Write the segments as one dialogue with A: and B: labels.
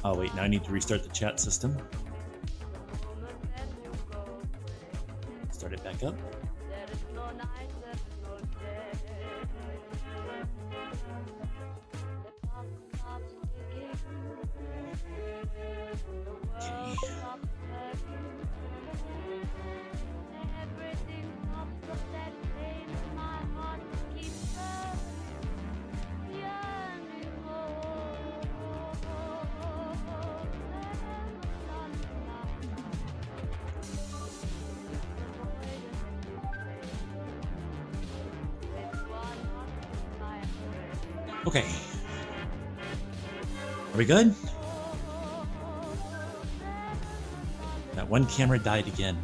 A: Oh wait, now I need to restart the chat system. Start it back up. Okay. Okay. Are we good? That one camera died again.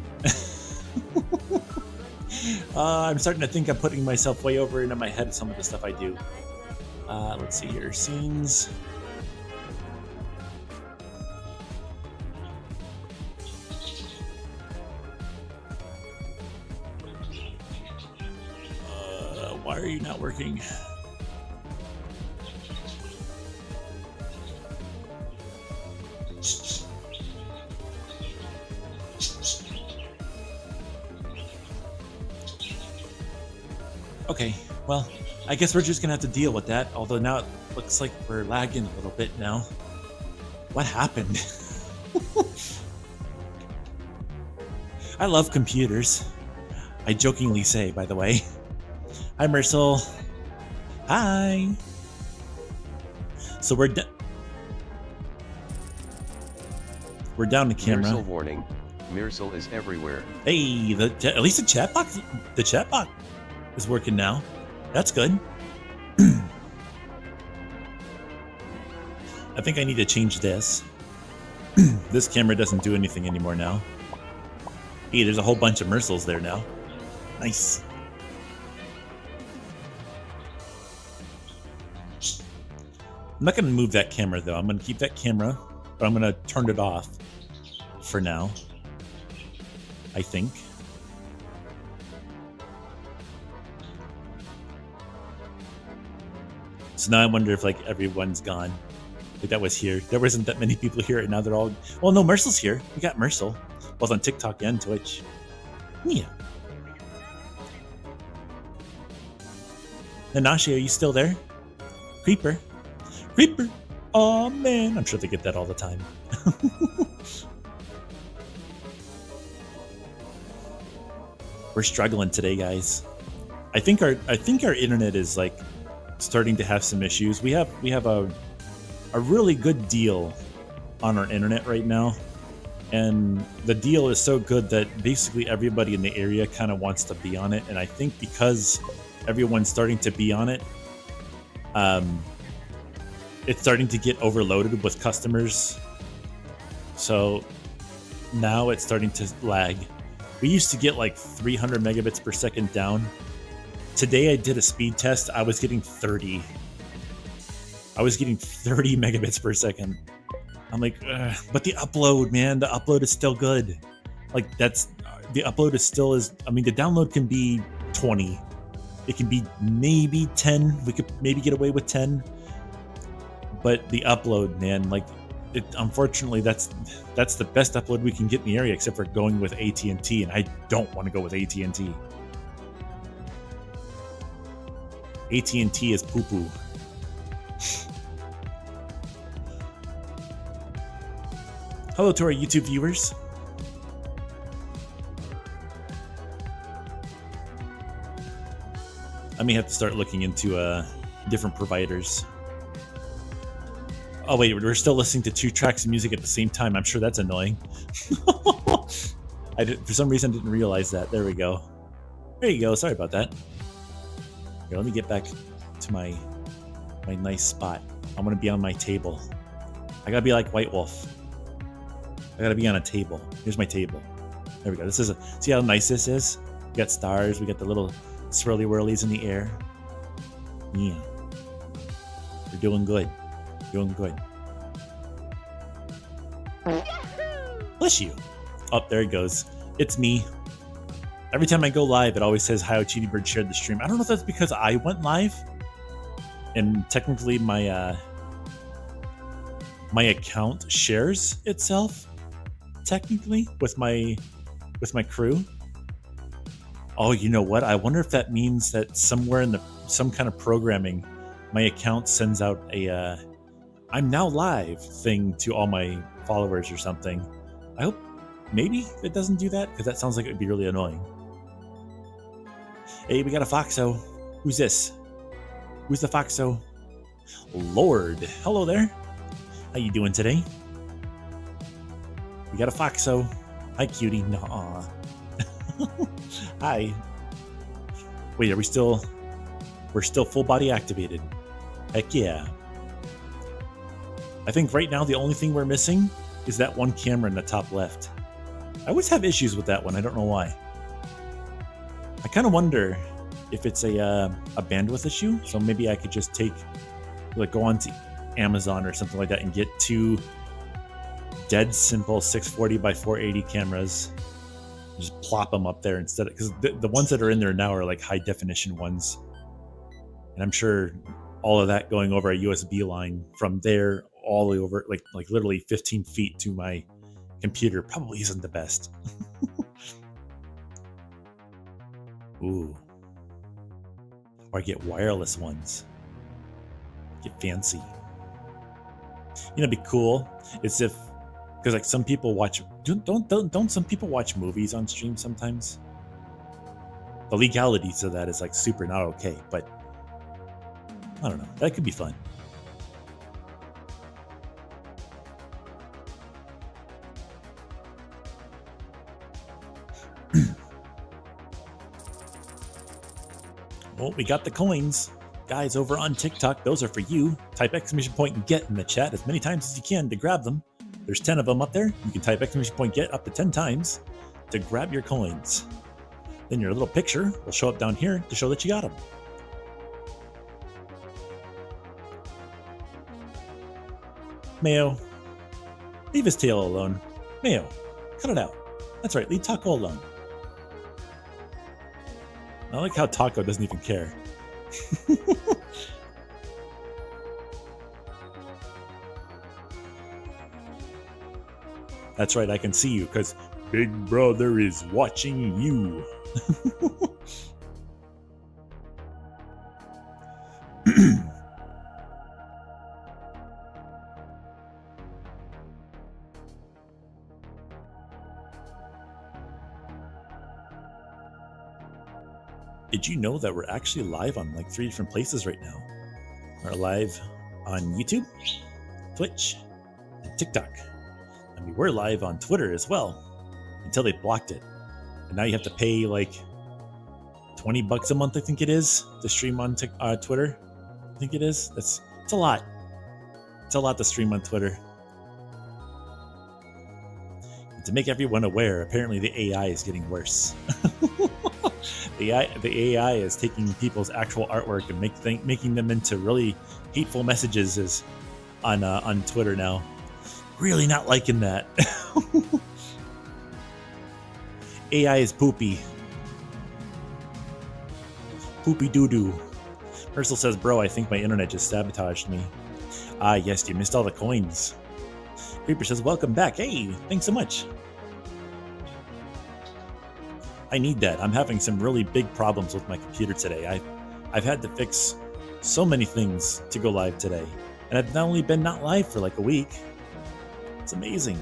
A: I'm starting to think I'm putting myself way over into my head some of the stuff I do. Let's see here. Scenes. Why are you not working? Okay, well, I guess we're just gonna have to deal with that, although now it looks like we're lagging a little bit now. What happened? I love computers. I jokingly say, by the way. Hi, Mersel. Hi. So we're down to camera.
B: Mersel warning. Mersel is everywhere.
A: Hey, at least the chat box is working now. That's good. I think I need to change this. This camera doesn't do anything anymore now. Hey, there's a whole bunch of Mersels there now. Nice. I'm not going to move that camera, though. I'm going to keep that camera, but I'm going to turn it off for now, I think. So now I wonder if, like, everyone's gone. Like, that was here. There wasn't that many people here, and now they're all... Well, no, Mersel's here. We got Mersel, both on TikTok and Twitch. Yeah. Nanashi, are you still there? Creeper. Creeper. Oh man, I'm sure they get that all the time. We're struggling today, guys. I think our internet is like starting to have some issues. We have a really good deal on our internet right now, and the deal is so good that basically everybody in the area kind of wants to be on it. And I think because everyone's starting to be on it, it's starting to get overloaded with customers. So now it's starting to lag. We used to get like 300 megabits per second down. Today I did a speed test. I was getting 30. I was getting 30 megabits per second. I'm like, ugh. But the upload, man, the upload is still good. Like the upload is still I mean, the download can be 20. It can be maybe 10. We could maybe get away with 10. But the upload, man, like, unfortunately, that's the best upload we can get in the area, except for going with AT&T, and I don't want to go with AT&T. AT&T is poo-poo. Hello to our YouTube viewers. I may have to start looking into different providers. Oh wait, we're still listening to 2 tracks of music at the same time. I'm sure that's annoying. For some reason I didn't realize that. There we go. There you go. Sorry about that. Here, let me get back to my nice spot. I'm gonna be on my table. I gotta be like White Wolf. I gotta be on a table. Here's my table. There we go. See how nice this is? We got stars. We got the little swirly whirlies in the air. Yeah. We're doing good. Doing good. Bless you. Oh, there it goes. It's me. Every time I go live, it always says, "Hi, Cheety Bird shared the stream." I don't know if that's because I went live, and technically my my account shares itself, technically with my crew. Oh, you know what? I wonder if that means that somewhere in some kind of programming, my account sends out a "I'm now live" thing to all my followers or something. I hope maybe it doesn't do that, because that sounds like it would be really annoying. Hey, we got a Foxo. Who's this? Who's the Foxo? Lord. Hello there. How you doing today? We got a Foxo. Hi, cutie. Nah. Hi. Wait, are we still... We're still full body activated. Heck yeah. I think right now the only thing we're missing is that one camera in the top left. I always have issues with that one. I don't know why. I kind of wonder if it's a bandwidth issue. So maybe I could just go on to Amazon or something like that and get 2 dead simple 640 by 480 cameras. Just plop them up there instead of, because the ones that are in there now are like high definition ones. And I'm sure all of that going over a USB line from there all the way over, like literally 15 feet to my computer probably isn't the best. Ooh. Or get wireless ones. Get fancy. You know, it'd be cool. It's if, because like some people watch, don't some people watch movies on stream sometimes? The legalities of that is like super not okay, but I don't know. That could be fun. Well, we got the coins. Guys over on TikTok, those are for you. Type exclamation point and get in the chat as many times as you can to grab them. There's 10 of them up there. You can type exclamation point get up to 10 times to grab your coins. Then your little picture will show up down here to show that you got them. Mayo, leave his tail alone. Mayo, cut it out. That's right, leave Taco alone. I like how Taco doesn't even care. That's right, I can see you because Big Brother is watching you. Did you know that we're actually live on like 3 different places right now? We're live on YouTube, Twitch, and TikTok. And we were live on Twitter as well until they blocked it. And now you have to pay like $20 a month, I think it is, to stream on Twitter. I think it is. It's a lot. It's a lot to stream on Twitter. And to make everyone aware, apparently the AI is getting worse. The AI is taking people's actual artwork and making them into really hateful messages on Twitter now. Really not liking that. AI is poopy. Poopy doo-doo. Ursel says, bro, I think my internet just sabotaged me. Ah, yes, you missed all the coins. Creeper says, welcome back. Hey, thanks so much. I need that. I'm having some really big problems with my computer today. I've had to fix so many things to go live today. And I've not only been not live for like a week. It's amazing.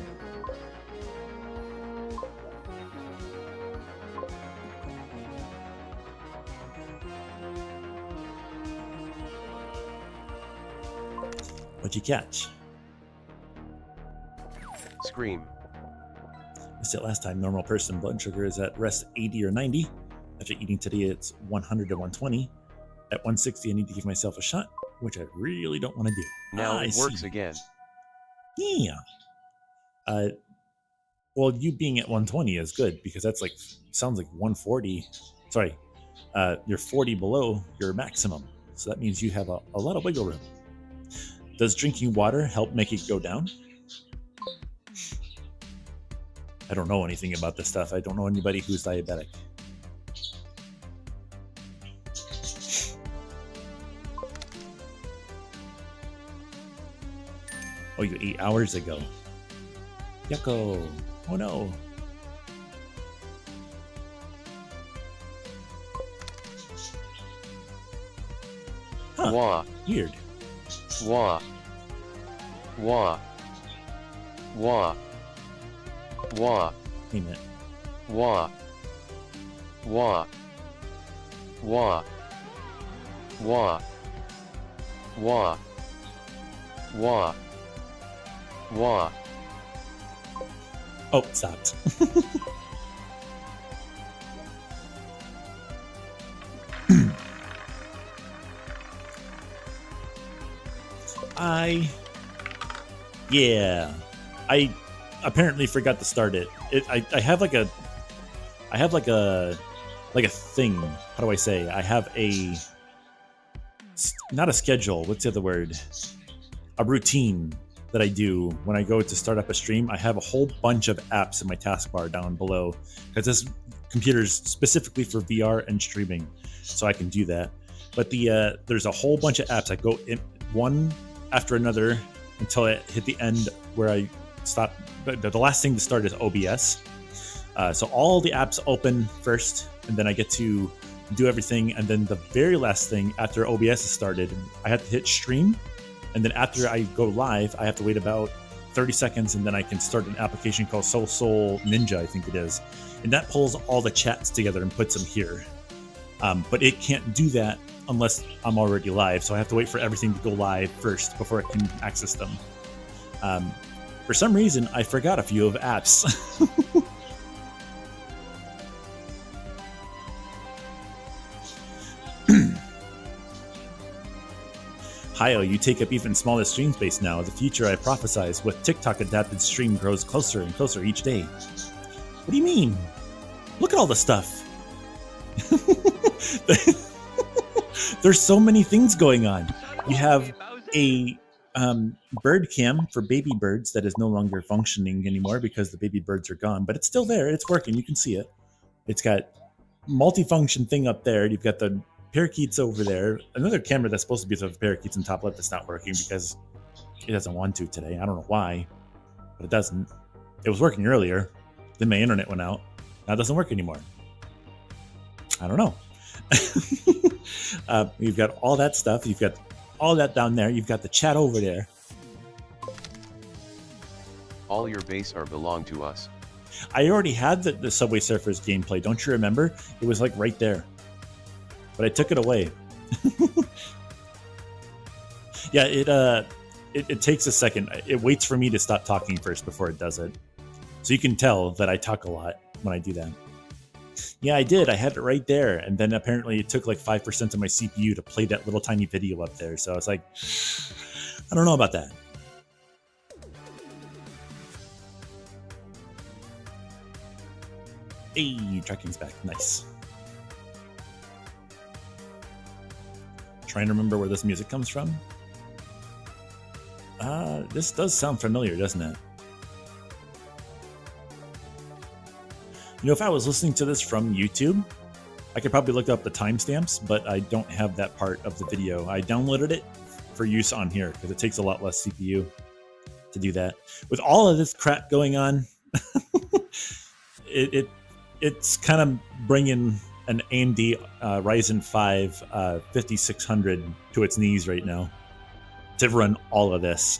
A: What'd you catch?
B: Scream.
A: Missed it last time. Normal person blood sugar is at rest 80 or 90. After eating today, it's 100 to 120. At 160, I need to give myself a shot, which I really don't want to do.
B: Now it works again.
A: Yeah. Well, you being at 120 is good because that's like, sounds like 140. Sorry, you're 40 below your maximum. So that means you have a lot of wiggle room. Does drinking water help make it go down? I don't know anything about this stuff. I don't know anybody who's diabetic. Oh, you 8 hours ago. Yucko. Oh no. Huh.
B: Wah.
A: Weird.
B: Wah. Wah. Wah. Wah.
A: Wait a minute.
B: Wah. Wah. Wah. Wah. Wah. Wah. Wah.
A: Oh, it stopped. Yeah. I apparently forgot to start it. I have like a thing. How do I say? I have not a schedule. What's the other word? A routine that I do when I go to start up a stream. I have a whole bunch of apps in my taskbar down below because this computer's specifically for VR and streaming, so I can do that. But there's a whole bunch of apps. I go in one after another until I hit the end where I stop. But the last thing to start is OBS. So all the apps open first, and then I get to do everything. And then the very last thing after OBS is started, I have to hit stream. And then after I go live, I have to wait about 30 seconds, and then I can start an application called Soul Ninja, I think it is. And that pulls all the chats together and puts them here. But it can't do that unless I'm already live. So I have to wait for everything to go live first before I can access them. For some reason, I forgot a few of apps. Hio, you take up even smaller stream space now. The future I prophesize with TikTok adapted stream grows closer and closer each day. What do you mean? Look at all the stuff. There's so many things going on. You have a bird cam for baby birds that is no longer functioning anymore because the baby birds are gone, but it's still there. It's working. You can see it. It's got multifunction thing up there. You've got the parakeets over there. Another camera that's supposed to be for the parakeets in top left that's not working because it doesn't want to today. I don't know why, but it doesn't. It was working earlier. Then my internet went out. Now it doesn't work anymore. I don't know. You've got all that stuff. You've got all that down there. You've got the chat over there.
B: All your base are belong to us.
A: I already had the Subway Surfers gameplay. Don't you remember? It was like right there. But I took it away. Yeah, it takes a second. It waits for me to stop talking first before it does it. So you can tell that I talk a lot when I do that. Yeah, I did. I had it right there. And then apparently it took like 5% of my CPU to play that little tiny video up there. So I was like, I don't know about that. Hey, tracking's back. Nice. Trying to remember where this music comes from. This does sound familiar, doesn't it? You know, if I was listening to this from YouTube, I could probably look up the timestamps, but I don't have that part of the video. I downloaded it for use on here because it takes a lot less CPU to do that. With all of this crap going on, it's kind of bringing an AMD Ryzen 5 5600 to its knees right now to run all of this.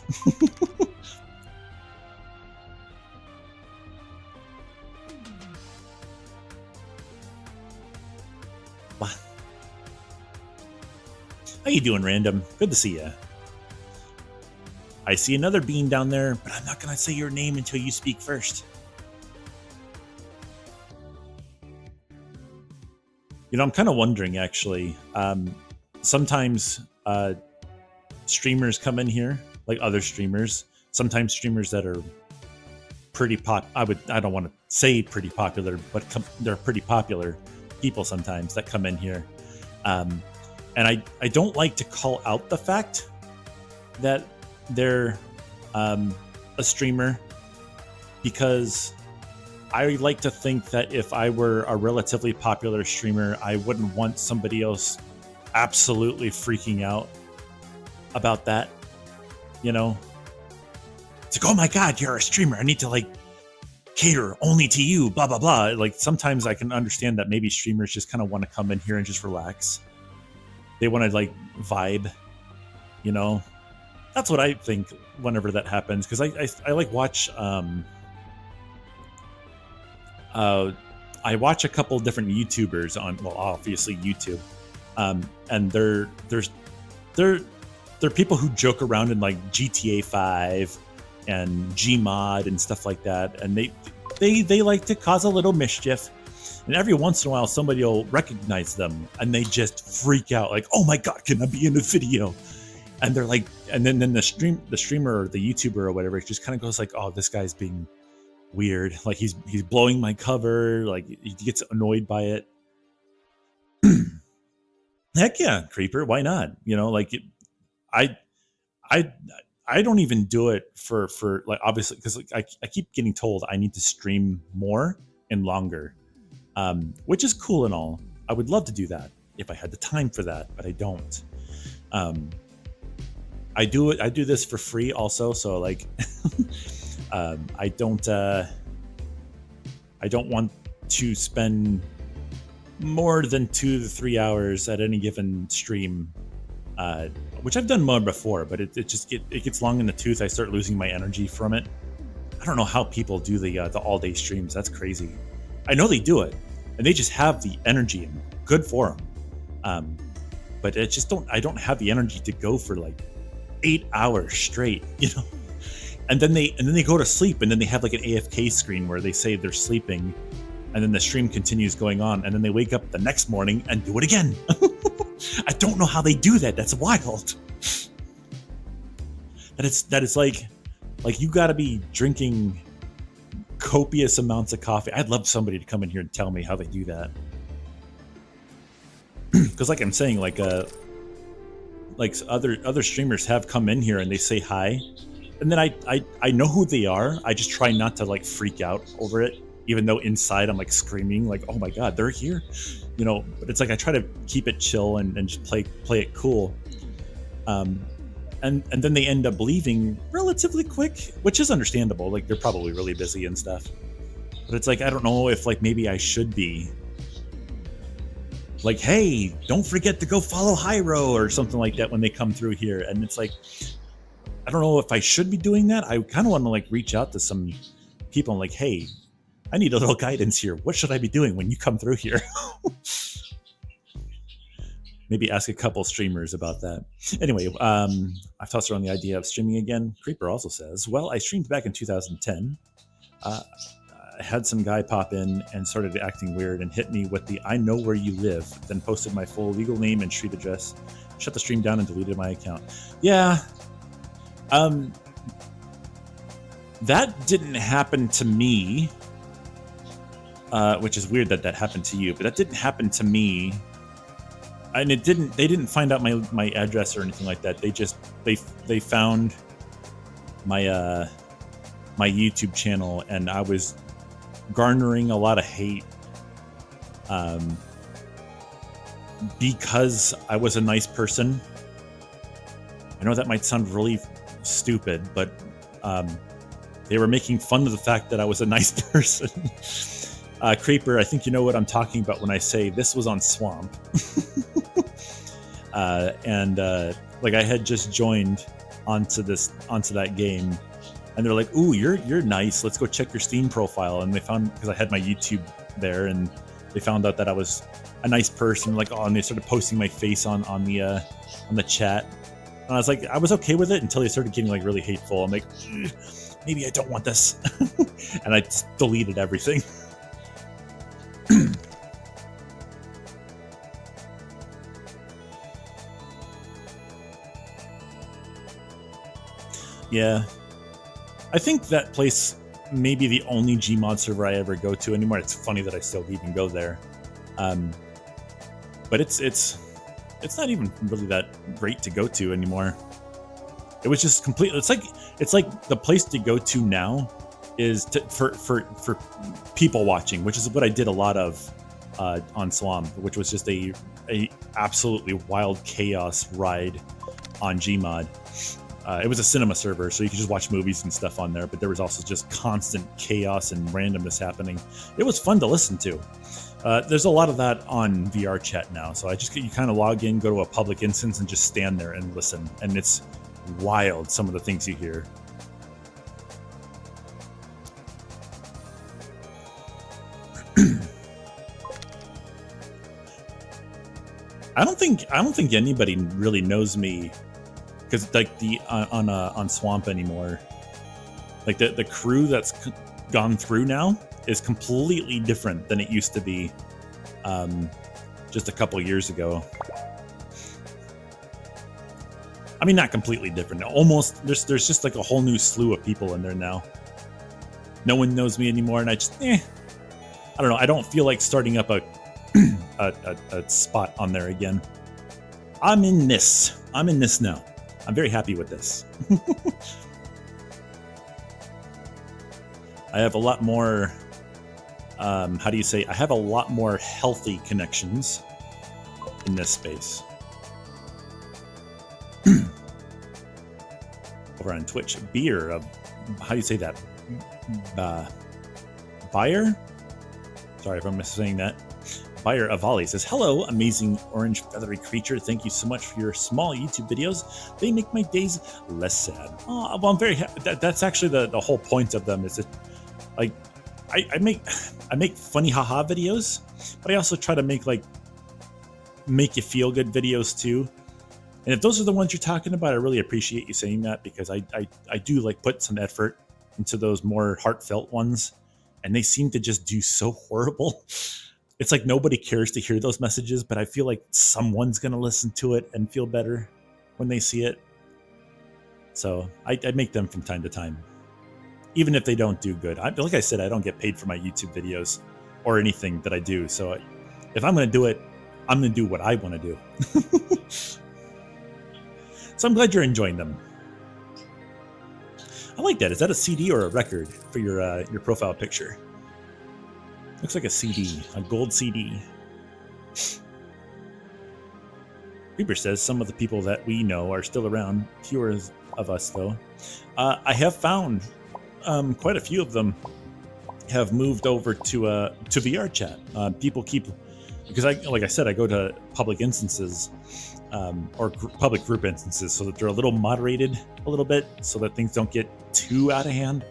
A: How you doing, Random? Good to see you. I see another bean down there, but I'm not going to say your name until you speak first. You know, I'm kind of wondering, actually. Sometimes streamers come in here, like other streamers. Sometimes streamers that are pretty I don't want to say pretty popular, but they're pretty popular people sometimes that come in here. And I don't like to call out the fact that they're a streamer, because I like to think that if I were a relatively popular streamer, I wouldn't want somebody else absolutely freaking out about that, you know? it's like, oh my god, you're a streamer. I need to like cater only to you. Blah blah blah. Like sometimes I can understand that maybe streamers just kind of want to come in here and just relax. They want to like vibe, you know. That's what I think whenever that happens, because I like watch I watch a couple different YouTubers on, well, obviously YouTube, and they're people who joke around in like GTA 5 and Gmod and stuff like that, and they like to cause a little mischief. And every once in a while, somebody will recognize them, and they just freak out, like, "Oh my god, can I be in a video?" And they're like, and then the streamer or the YouTuber or whatever just kind of goes like, "Oh, this guy's being weird. Like he's blowing my cover. Like he gets annoyed by it." Heck yeah, Creeper. Why not? You know, like I don't even do it for like, obviously, because like I keep getting told I need to stream more and longer. Which is cool and all. I would love to do that if I had the time for that, but I don't. I do this for free also, so like I don't want to spend more than 2 to 3 hours at any given stream, which I've done more before, but it gets long in the tooth. I start losing my energy from it. I don't know how people do the all day streams. That's crazy. I know they do it, and they just have the energy, and good for them. But it just I don't have the energy to go for like 8 hours straight, you know. And then they go to sleep, and then they have like an AFK screen where they say they're sleeping, and then the stream continues going on, and then they wake up the next morning and do it again. I don't know how they do that. That's wild. That it's like you got to be drinking copious amounts of coffee. I'd love somebody to come in here and tell me how they do that. Because like I'm saying, like other streamers have come in here and they say hi, and then I know who they are. I just try not to like freak out over it, even though inside I'm like screaming like, oh my god, they're here, you know. But it's like I try to keep it chill and just play it cool. And then they end up leaving relatively quick, which is understandable. Like they're probably really busy and stuff. But it's like I don't know if like maybe I should be like, hey, don't forget to go follow Hyro or something like that when they come through here. And it's like, I don't know if I should be doing that. I kind of want to like reach out to some people and like, hey, I need a little guidance here. What should I be doing when you come through here? Maybe ask a couple streamers about that. Anyway, I've tossed around the idea of streaming again. Creeper also says, well, I streamed back in 2010. I had some guy pop in and started acting weird and hit me with the "I know where you live," then posted my full legal name and street address, shut the stream down and deleted my account. Yeah. That didn't happen to me, which is weird that happened to you, but that didn't happen to me. And they didn't find out my address or anything like that. They found my my YouTube channel, and I was garnering a lot of hate because I was a nice person. I know that might sound really stupid, but they were making fun of the fact that I was a nice person. Creeper, I think you know what I'm talking about when I say this was on Swamp. Like I had just joined onto that game, and they're like, "Ooh, you're nice. Let's go check your Steam profile." And they found, because I had my YouTube there, and they found out that I was a nice person. Like, oh, and they started posting my face on the chat. And I was like, I was okay with it until they started getting like really hateful. I'm like, maybe I don't want this, and I just deleted everything. Yeah, I think that place may be the only Gmod server I ever go to anymore. It's funny that I still even go there, but it's not even really that great to go to anymore. It was just complete. It's like the place to go to now is for people watching, which is what I did a lot of on Swamp, which was just a absolutely wild chaos ride on Gmod. It was a cinema server, so you could just watch movies and stuff on there, but there was also just constant chaos and randomness happening. It was fun to listen to. There's a lot of that on VR chat now, so you kind of log in, go to a public instance, and just stand there and listen, and it's wild, some of the things you hear. I don't think anybody really knows me, because like on Swamp anymore. Like the crew that's gone through now is completely different than it used to be, just a couple years ago. I mean, not completely different. Almost. There's just like a whole new slew of people in there now. No one knows me anymore, and I just I don't know. I don't feel like starting up a spot on there again. I'm in this now. I'm very happy with this. I have a lot more, how do you say, I have a lot more healthy connections in this space. Over on Twitch, beer, how do you say that? Buyer? Sorry if I'm saying that. Buyer Avali says, hello, amazing orange feathery creature. Thank you so much for your small YouTube videos. They make my days less sad. Oh, well, I'm very happy. That's actually the whole point of them, is that, like, I make funny haha videos, but I also try to make you feel good videos too. And if those are the ones you're talking about, I really appreciate you saying that, because I do like put some effort into those more heartfelt ones, and they seem to just do so horrible. It's like nobody cares to hear those messages, but I feel like someone's going to listen to it and feel better when they see it. So I make them from time to time, even if they don't do good. Like I said, I don't get paid for my YouTube videos or anything that I do. So if I'm going to do it, I'm going to do what I want to do. So I'm glad you're enjoying them. I like that. Is that a CD or a record for your profile picture? Looks like a CD, a gold CD. Reaper says some of the people that we know are still around. Fewer of us, though. I have found quite a few of them have moved over to VR chat. People keep, because like I said, I go to public instances, or public group instances, so that they're a little moderated a little bit, so that things don't get too out of hand.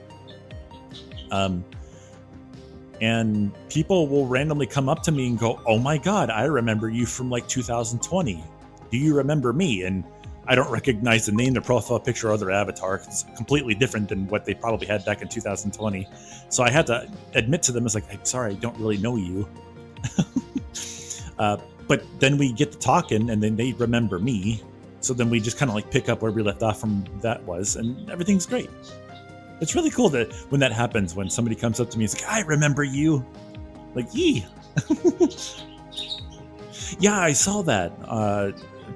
A: And people will randomly come up to me and go, oh my God, I remember you from like 2020. Do you remember me? And I don't recognize the name, the profile picture, or their avatar. It's completely different than what they probably had back in 2020. So I had to admit to them, it's like, I'm sorry, I don't really know you. But then we get to talking, and then they remember me. So then we just kind of like pick up where we left off from that was, and everything's great. It's really cool that when that happens, when somebody comes up to me, it's like, I remember you. Like, yee. Yeah, I saw that.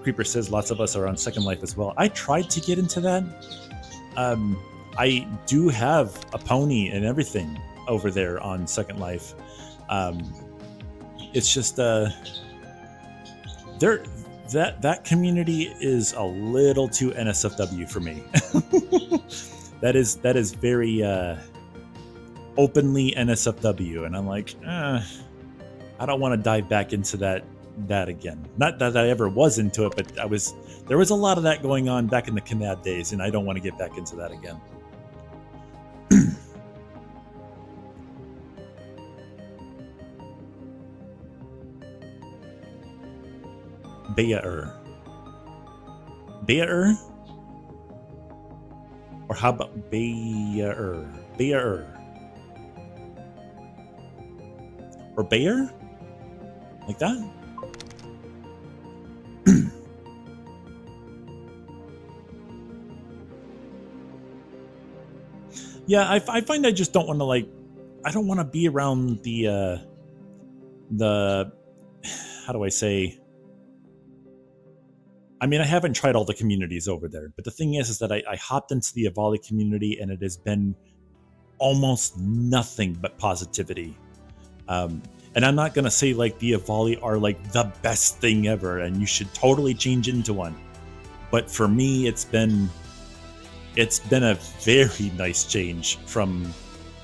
A: Creeper says lots of us are on Second Life as well. I tried to get into that. I do have a pony and everything over there on Second Life. It's just that community is a little too NSFW for me. That is very openly NSFW, and I'm like, I don't want to dive back into that again. Not that I ever was into it, but there was a lot of that going on back in the Canad days, and I don't want to get back into that again. Bayer. Or how about Bayer? Or Bayer? Like that? Yeah, I find I just don't want to, like, I don't want to be around the how do I say? I mean, I haven't tried all the communities over there, but the thing is that I hopped into the Avali community, and it has been almost nothing but positivity. And I'm not going to say like the Avali are like the best thing ever and you should totally change into one. But for me, it's been it's been a very nice change from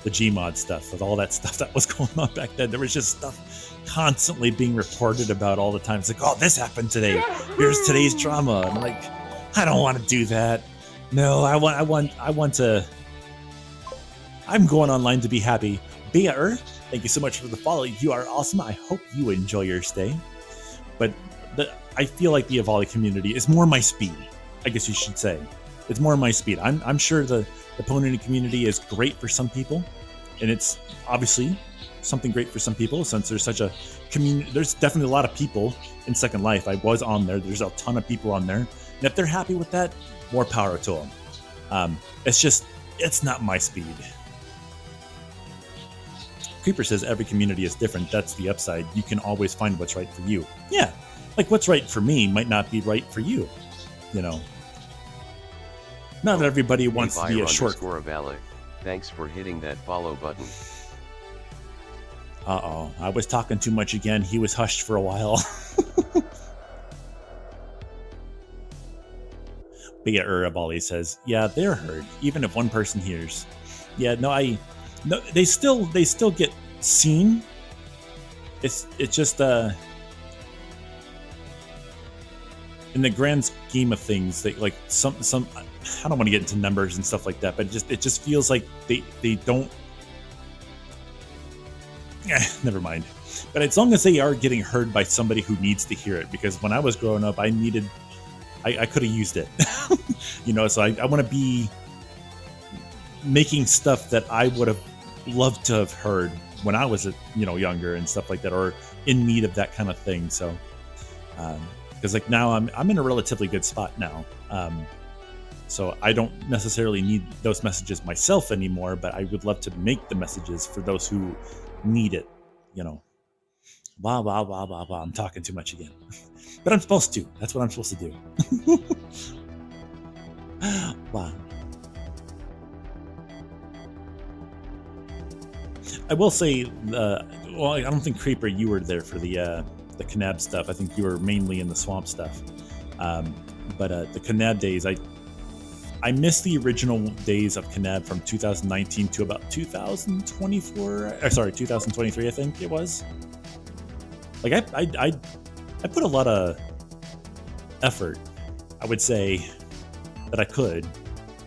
A: the Gmod stuff, with all that stuff that was going on back then. There was just stuff constantly being reported about all the time. It's like, oh, this happened today. Here's today's drama. I'm like, I don't want to do that. No, I want to. I'm going online to be happy. Bear, thank you so much for the follow. You are awesome. I hope you enjoy your stay. But I feel like the Avali community is more my speed. I guess you should say. It's more my speed. I'm sure the Pwnity community is great for some people, and it's obviously something great for some people since there's such a community. There's definitely a lot of people in Second Life. I was on there. There's a ton of people on there, and if they're happy with that, more power to them. It's not my speed. Creeper says every community is different. That's the upside. You can always find what's right for you. Yeah, like what's right for me might not be right for you. You know. Not everybody wants to be a short.
B: Thanks for hitting that follow button.
A: Uh-oh, I was talking too much again. He was hushed for a while. But yeah, Urabali says, yeah, they're heard, even if one person hears. Yeah, no, they still get seen. It's just in the grand scheme of things, that like some I don't want to get into numbers and stuff like that, but it just feels like they don't. Never mind. But as long as they are getting heard by somebody who needs to hear it, because when I was growing up, I could have used it. You know, so I want to be making stuff that I would have loved to have heard when I was younger and stuff like that, or in need of that kind of thing. So because like now I'm in a relatively good spot now. So I don't necessarily need those messages myself anymore, but I would love to make the messages for those who need it, you know. Blah, blah, blah, blah, blah. I'm talking too much again. But I'm supposed to. That's what I'm supposed to do. Wow. I will say, well, I don't think, Creeper, you were there for the Kanab stuff. I think you were mainly in the swamp stuff. But the Kanab days, I missed the original days of Kanab from 2019 to about 2023, I think it was. Like I put a lot of effort, I would say, that I could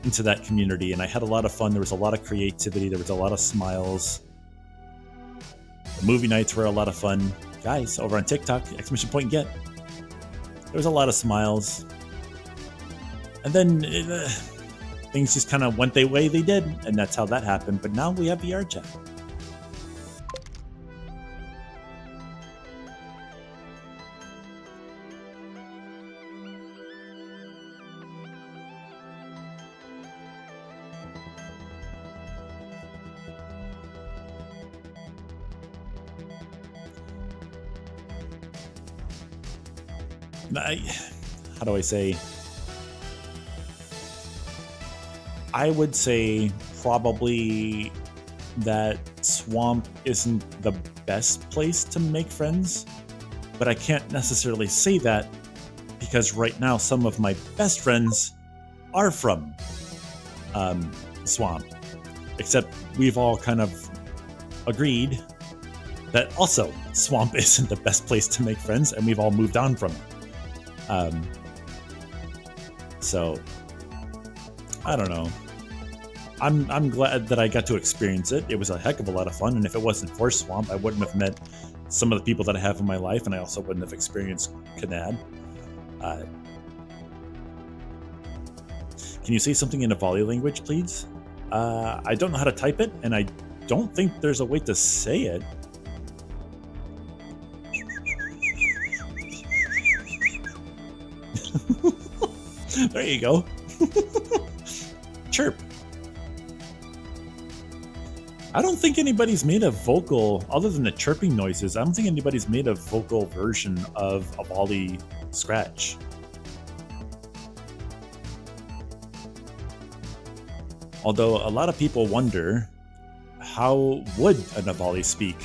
A: into that community, and I had a lot of fun. There was a lot of creativity. There was a lot of smiles. The movie nights were a lot of fun. Guys, over on TikTok, !get. There was a lot of smiles. And then things just kind of went the way they did, and that's how that happened. But now we have VR chat. How do I say? I would say probably that Swamp isn't the best place to make friends, but I can't necessarily say that because right now some of my best friends are from Swamp, except we've all kind of agreed that also Swamp isn't the best place to make friends, and we've all moved on from it. So I don't know. I'm glad that I got to experience it. It was a heck of a lot of fun, and if it wasn't for Swamp, I wouldn't have met some of the people that I have in my life, and I also wouldn't have experienced Kanab. Can you say something in a Avali language, please? I don't know how to type it, and I don't think there's a way to say it. There you go. Chirp. I don't think anybody's made a vocal, other than the chirping noises, I don't think anybody's made a vocal version of Avali Scratch. Although a lot of people wonder, how would an Avali speak?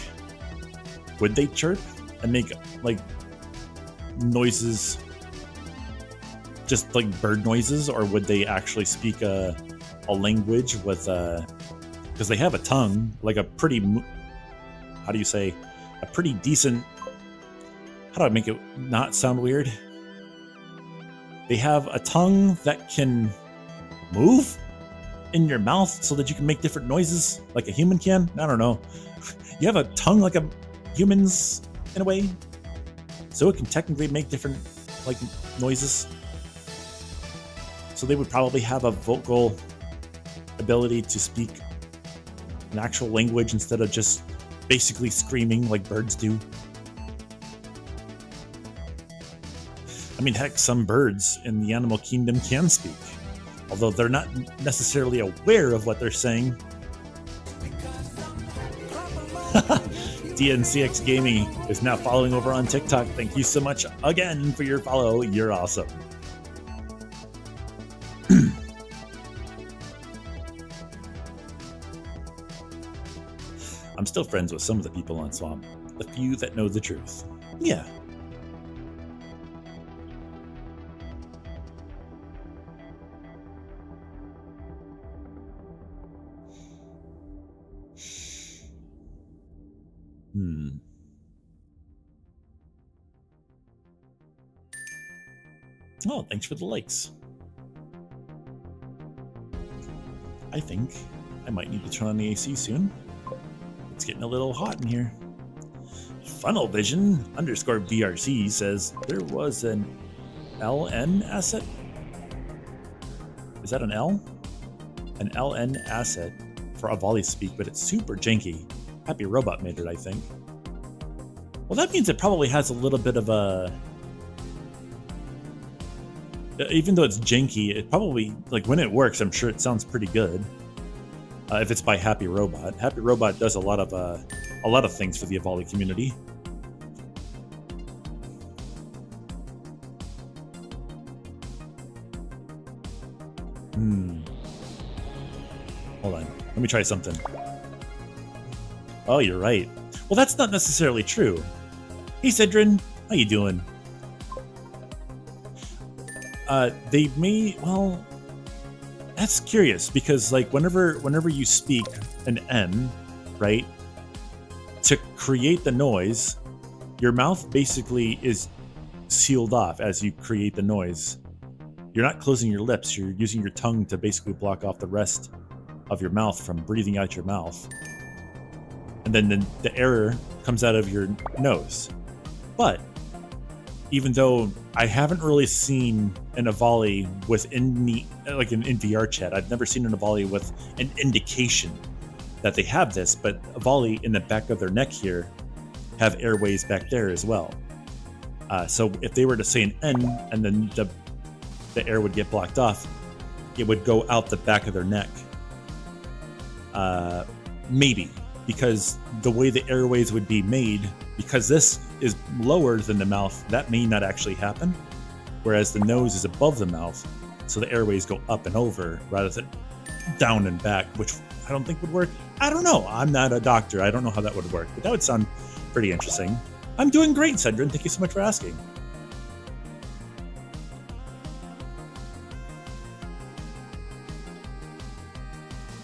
A: Would they chirp and make like noises just like bird noises, or would they actually speak a language with because they have a tongue, like a pretty, how do you say, a pretty decent, how do I make it not sound weird? They have a tongue that can move in your mouth so that you can make different noises like a human can. I don't know. You have a tongue like a human's in a way, so it can technically make different like noises. So they would probably have a vocal ability to speak an actual language instead of just basically screaming like birds do. I mean, heck, some birds in the animal kingdom can speak, although they're not necessarily aware of what they're saying. DNCX Gaming is now following over on TikTok. Thank you so much again for your follow. You're awesome. I'm still friends with some of the people on Swamp, the few that know the truth. Yeah. Oh, thanks for the likes. I think I might need to turn on the AC soon. It's getting a little hot in here. Funnel Vision _ VRC says there was an LN asset. Is that an L? An LN asset for a volley speak, but it's super janky. Happy Robot made it, I think. Well, that means it probably has a little bit of a... Even though it's janky, it probably, like, when it works, I'm sure it sounds pretty good. If it's by Happy Robot. Happy Robot does a lot of things for the Avali community. Hold on. Let me try something. Oh, you're right. Well, that's not necessarily true. Hey, Cedrin. How you doing? They may... Well... That's curious, because, like, whenever you speak an N, right? To create the noise, your mouth basically is sealed off as you create the noise. You're not closing your lips. You're using your tongue to basically block off the rest of your mouth from breathing out your mouth. And then the air comes out of your nose. But even though I haven't really seen an Avali with like in VR chat, I've never seen an Avali with an indication that they have this, but Avali in the back of their neck here have airways back there as well. So if they were to say an N and then the air would get blocked off, it would go out the back of their neck. Maybe, because the way the airways would be made, because this is lower than the mouth, that may not actually happen. Whereas the nose is above the mouth, so the airways go up and over rather than down and back, which I don't think would work. I don't know. I'm not a doctor. I don't know how that would work, but that would sound pretty interesting. I'm doing great, Cedrin. Thank you so much for asking.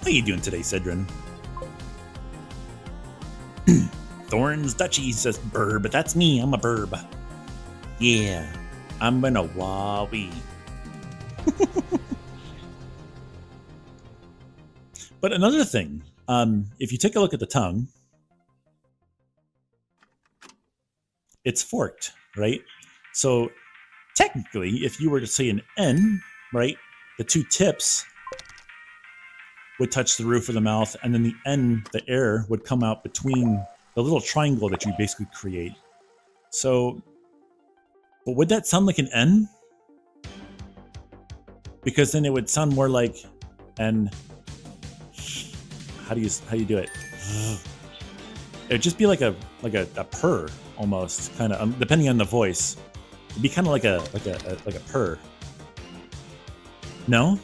A: How you doing today, Cedrin? Thorns Dutchy says burb, but that's me. I'm a burb. Yeah, I'm gonna wowee. But another thing, if you take a look at the tongue, it's forked, right? So technically, if you were to say an N, right, the two tips would touch the roof of the mouth, and then the N, the air, would come out between the little triangle that you basically create. So, but would that sound like an N? Because then it would sound more like an... How do you do it? It would just be like a purr almost, kind of, depending on the voice. It'd be kind of like a purr. No?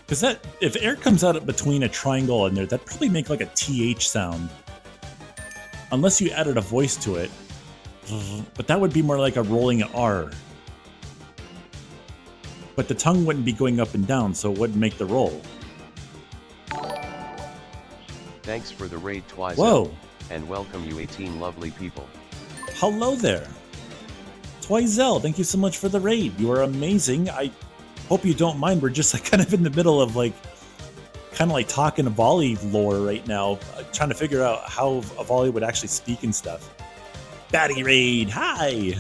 A: Because that, if air comes out between a triangle and there, that'd probably make like a TH sound. Unless you added a voice to it. But that would be more like a rolling R. But the tongue wouldn't be going up and down, so it wouldn't make the roll.
B: Thanks for the raid twice.
A: Whoa!
B: And welcome you 18 lovely people.
A: Hello there. Twizel, thank you so much for the raid. You are amazing. I hope you don't mind. We're just like kind of in the middle of like kind of like talking volley lore right now, trying to figure out how a volley would actually speak and stuff. Batty Raid, hi!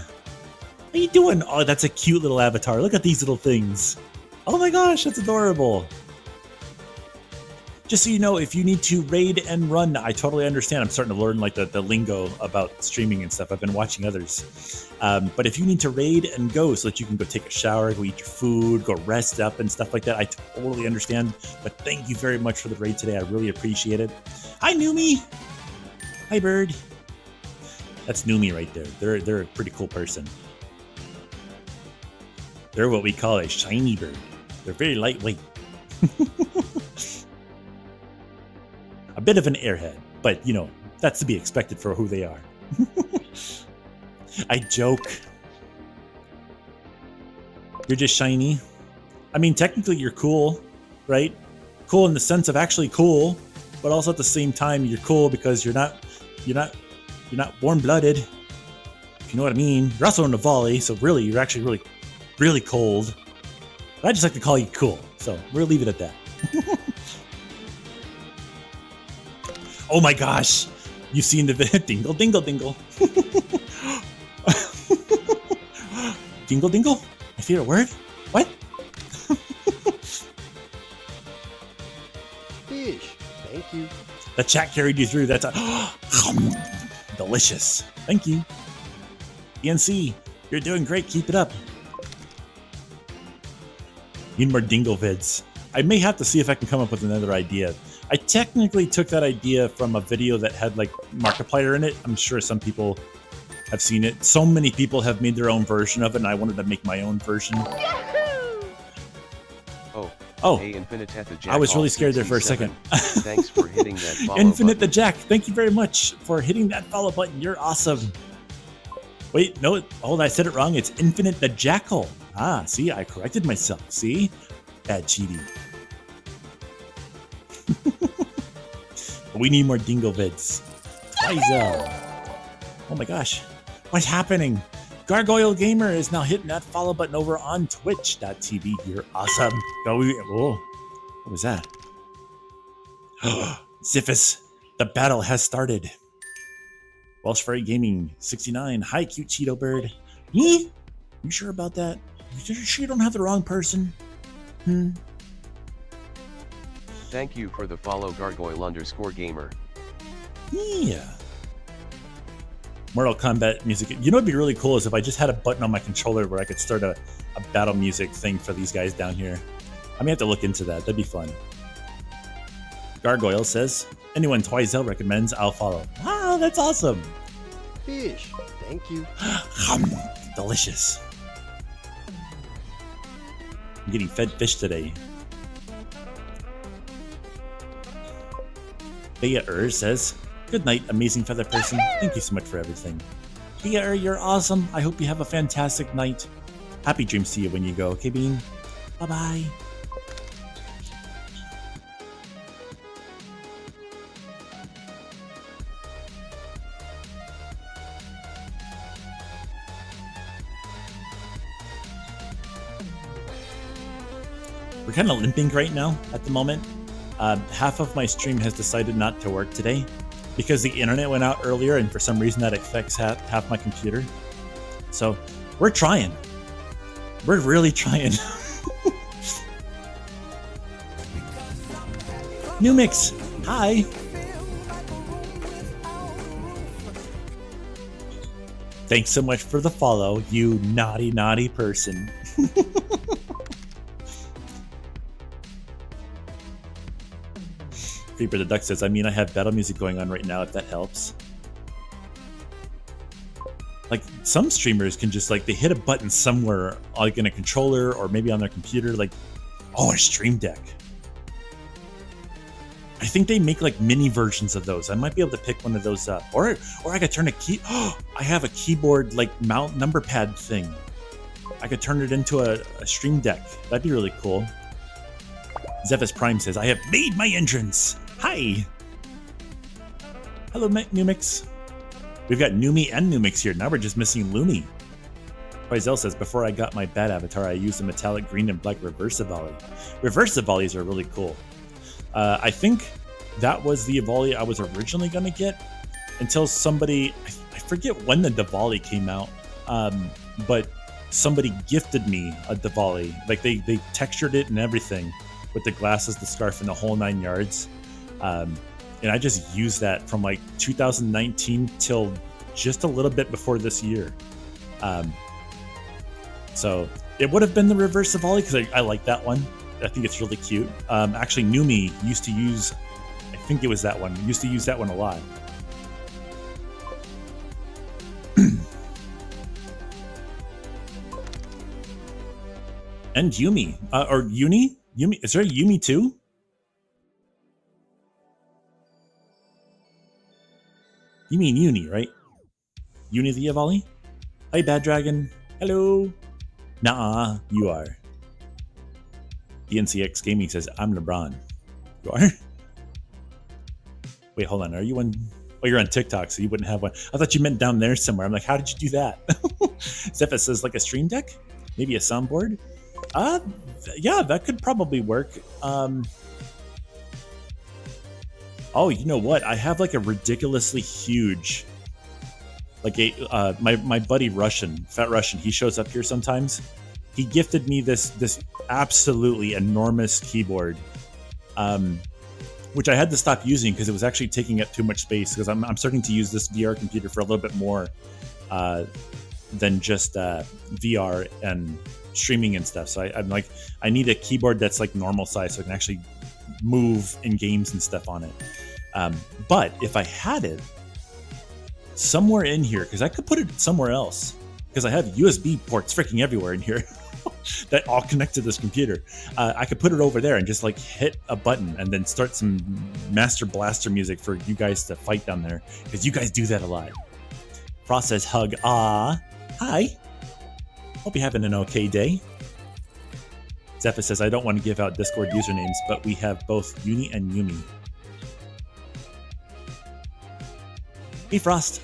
A: How you doing? Oh, that's a cute little avatar. Look at these little things. Oh my gosh, that's adorable. Just so you know, if you need to raid and run, I totally understand. I'm starting to learn like the lingo about streaming and stuff. I've been watching others. But if you need to raid and go so that you can go take a shower, go eat your food, go rest up and stuff like that, I totally understand. But thank you very much for the raid today. I really appreciate it. Hi, Numi. Hi, Bird. That's Numi right there. They're a pretty cool person. They're what we call a shiny bird. They're very lightweight. A bit of an airhead, but you know, that's to be expected for who they are. I joke. You're just shiny. I mean, technically you're cool, right? Cool in the sense of actually cool, but also at the same time you're cool because you're not warm-blooded. If you know what I mean. You're also in a volley, so really you're actually really cold. But I just like to call you cool, so we'll leave it at that. Oh my gosh! You've seen the dingle, dingle, dingle. Dingle, dingle? My favorite word? What?
C: Fish. Thank you.
A: The chat carried you through. That's a delicious. Thank you. ENC, you're doing great. Keep it up. Need more dingle vids. I may have to see if I can come up with another idea. I technically took that idea from a video that had like Markiplier in it. I'm sure some people have seen it. So many people have made their own version of it, and I wanted to make my own version. Oh,
B: hey, Infinite at the Jack.
A: I was really scared there for a second.
B: Thanks for hitting that follow
A: Infinite
B: button.
A: the Jack, thank you very much for hitting that follow button. You're awesome. Wait, no, hold on, I said it wrong. It's Infinite the Jackal. Ah, see, I corrected myself. See? Bad cheating. We need more dingle vids. Twizel. Oh my gosh. What's happening? Gargoyle Gamer is now hitting that follow button over on twitch.tv. You're awesome. Whoa. What was that? Ziphus, the battle has started. Welsh Furry Gaming 69. Hi, cute Cheeto Bird. Me? You sure about that? You sure you don't have the wrong person?
B: Thank you for the follow, Gargoyle_gamer.
A: Yeah. Mortal Kombat music. You know what'd be really cool is if I just had a button on my controller where I could start a battle music thing for these guys down here. I may have to look into that. That'd be fun. Gargoyle says, anyone Twizel recommends, I'll follow. Wow, that's awesome.
C: Fish. Thank you.
A: Delicious. I'm getting fed fish today. Bea says, good night, amazing feather person. Thank you so much for everything. Bea, you're awesome. I hope you have a fantastic night. Happy dreams to you when you go, okay, Bean? Bye-bye. We're kind of limping right now at the moment. Half of my stream has decided not to work today because the internet went out earlier, and for some reason that affects half my computer. So we're trying. We're really trying. New Mix, hi. Thanks so much for the follow, you naughty, naughty person. Creeper the Duck says, I mean, I have battle music going on right now, if that helps. Like, some streamers can just, like, they hit a button somewhere, like in a controller or maybe on their computer, like, oh, a stream deck. I think they make like mini versions of those. I might be able to pick one of those up, or I could turn a key. Oh, I have a keyboard like mount number pad thing. I could turn it into a stream deck. That'd be really cool. Zephys Prime says, "I have made my entrance." Hi. Hello, Numix. We've got Numi and Numix here. Now we're just missing Lumi. Poizel says, "Before I got my bad avatar, I used a metallic green and black reversa volley." Reversa volleys are really cool. I think that was the volley I was originally going to get until somebody, I forget when the Diwali came out, but somebody gifted me a Diwali. Like they textured it and everything with the glasses, the scarf, and the whole 9 yards. And I just used that from like 2019 till just a little bit before this year. So it would have been the reverse volley because I like that one. I think it's really cute. Actually, Numi used to use, I think it was that one. Used to use that one a lot. And Yumi, or Uni? Yumi, is there a Yumi too? You mean Uni, right? Uni the volley? Hi, Bad Dragon. Hello. Nah, you are. DNCX Gaming says, "I'm LeBron." You are? Wait, hold on. Are you on? Oh, you're on TikTok, so you wouldn't have one. I thought you meant down there somewhere. I'm like, how did you do that? Zephyr says, like a stream deck? Maybe a soundboard? Yeah, that could probably work. Oh, you know what? I have like a ridiculously huge, like my buddy Russian, Fat Russian. He shows up here sometimes. He gifted me this absolutely enormous keyboard, which I had to stop using because it was actually taking up too much space. Because I'm starting to use this VR computer for a little bit more than just VR and streaming and stuff. So I'm like, I need a keyboard that's like normal size so I can actually move in games and stuff on it. But if I had it somewhere in here, because I could put it somewhere else, because I have USB ports freaking everywhere in here that all connect to this computer. I could put it over there and just like hit a button and then start some Master Blaster music for you guys to fight down there, because you guys do that a lot. Frost says, "Hug." Ah, hi. Hope you're having an okay day. Zephyr says, "I don't want to give out Discord usernames, but we have both Uni and Yumi." Hey, Frost.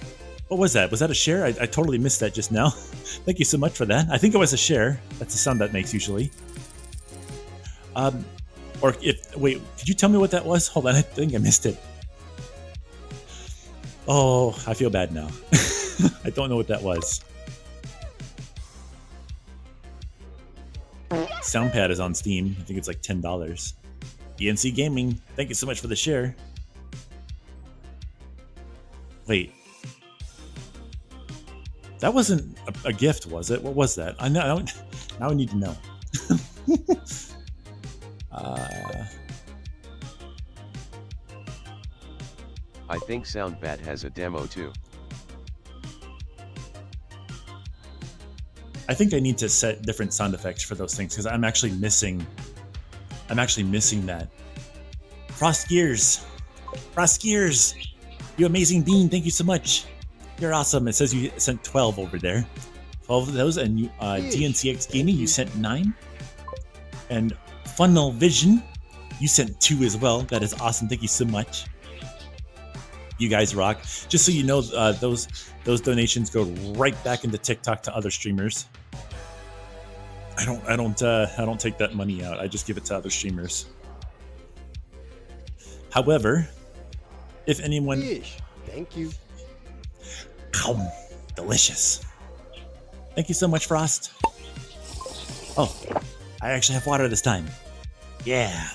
A: What was that? Was that a share? I totally missed that just now. Thank you so much for that. I think it was a share. That's the sound that makes usually. Or if, wait, could you tell me what that was? Hold on, I think I missed it. Oh, I feel bad now. I don't know what that was. Soundpad is on Steam. I think it's like $10. DNC Gaming, thank you so much for the share. Wait. That wasn't a gift, was it? What was that? I know. Now I need to know.
B: I think Soundbat has a demo too.
A: I think I need to set different sound effects for those things because I'm actually missing that. Frost Gears, you amazing bean! Thank you so much. You're awesome. It says you sent 12 over there. 12 of those, and you, DNCX Gaming, you sent 9. And Funnel Vision, you sent 2 as well. That is awesome. Thank you so much. You guys rock. Just so you know, those donations go right back into TikTok to other streamers. I don't take that money out. I just give it to other streamers. However, if anyone,
C: Fish. Thank you.
A: Delicious. Thank you so much, Frost. Oh, I actually have water this time. Yeah.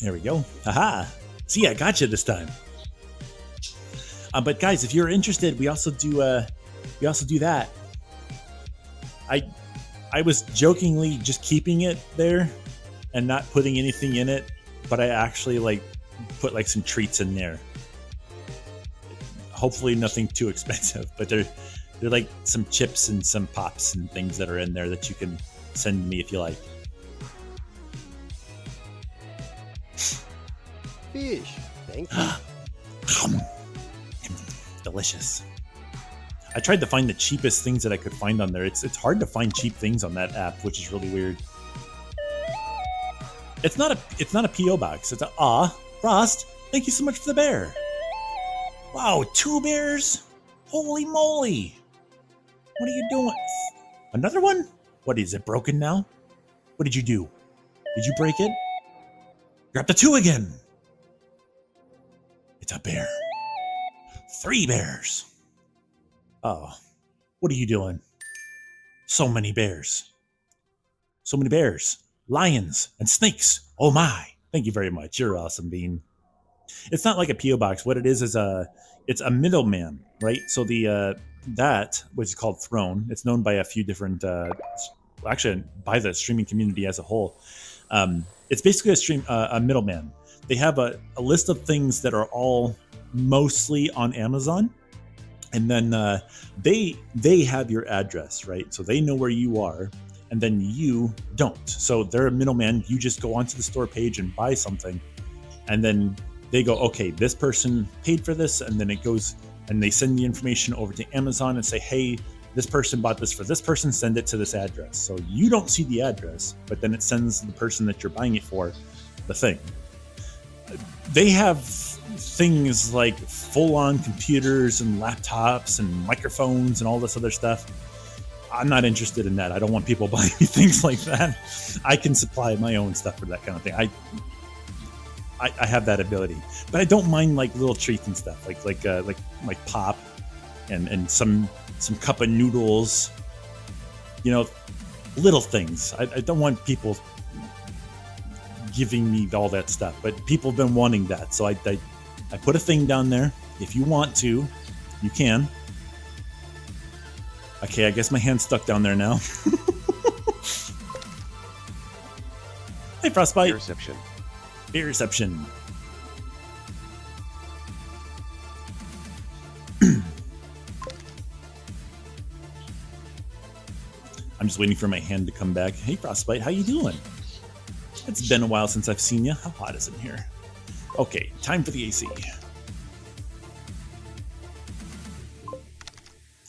A: There we go. Haha. See, I got you this time. But guys, if you're interested, we also do that. I was jokingly just keeping it there and not putting anything in it, but I actually like put like some treats in there. Hopefully nothing too expensive, but they're like some chips and some pops and things that are in there that you can send me if you like.
C: Fish. Thank you.
A: Delicious. I tried to find the cheapest things that I could find on there. It's hard to find cheap things on that app, which is really weird. It's not a PO box. It's Frost. Thank you so much for the bear. Wow, 2 bears. Holy moly. What are you doing? Another one? What is it, broken now? What did you do? Did you break it? You're up to 2 again. It's a bear. 3 bears. Oh, what are you doing? So many bears. So many bears. Lions and snakes. Oh my. Thank you very much. You're awesome, Bean. It's not like a P.O. box. What it is it's a middleman, right? So that, which is called Throne, it's known by a few different, actually by the streaming community as a whole. It's basically a middleman. They have a list of things that are all mostly on Amazon, and then they have your address, right? So they know where you are, and then you don't. So they're a middleman. You just go onto the store page and buy something, and then they go, okay, this person paid for this, and then it goes, and they send the information over to Amazon and say, hey, this person bought this for this person, send it to this address. So you don't see the address, but then it sends the person that you're buying it for the thing. They have things like full-on computers and laptops and microphones and all this other stuff. I'm not interested in that. I don't want people buying me things like that. I can supply my own stuff for that kind of thing. I have that ability, but I don't mind like little treats and stuff, like pop, and some cup of noodles. You know, little things. I don't want people giving me all that stuff, but people have been wanting that, so I put a thing down there. If you want to, you can. Okay, I guess my hand's stuck down there now. Hey, Frostbite.
B: Reception.
A: Beer reception. I'm just waiting for my hand to come back. Hey, Frostbite, how you doing? It's been a while since I've seen you. How hot is it in here? Okay, time for the AC.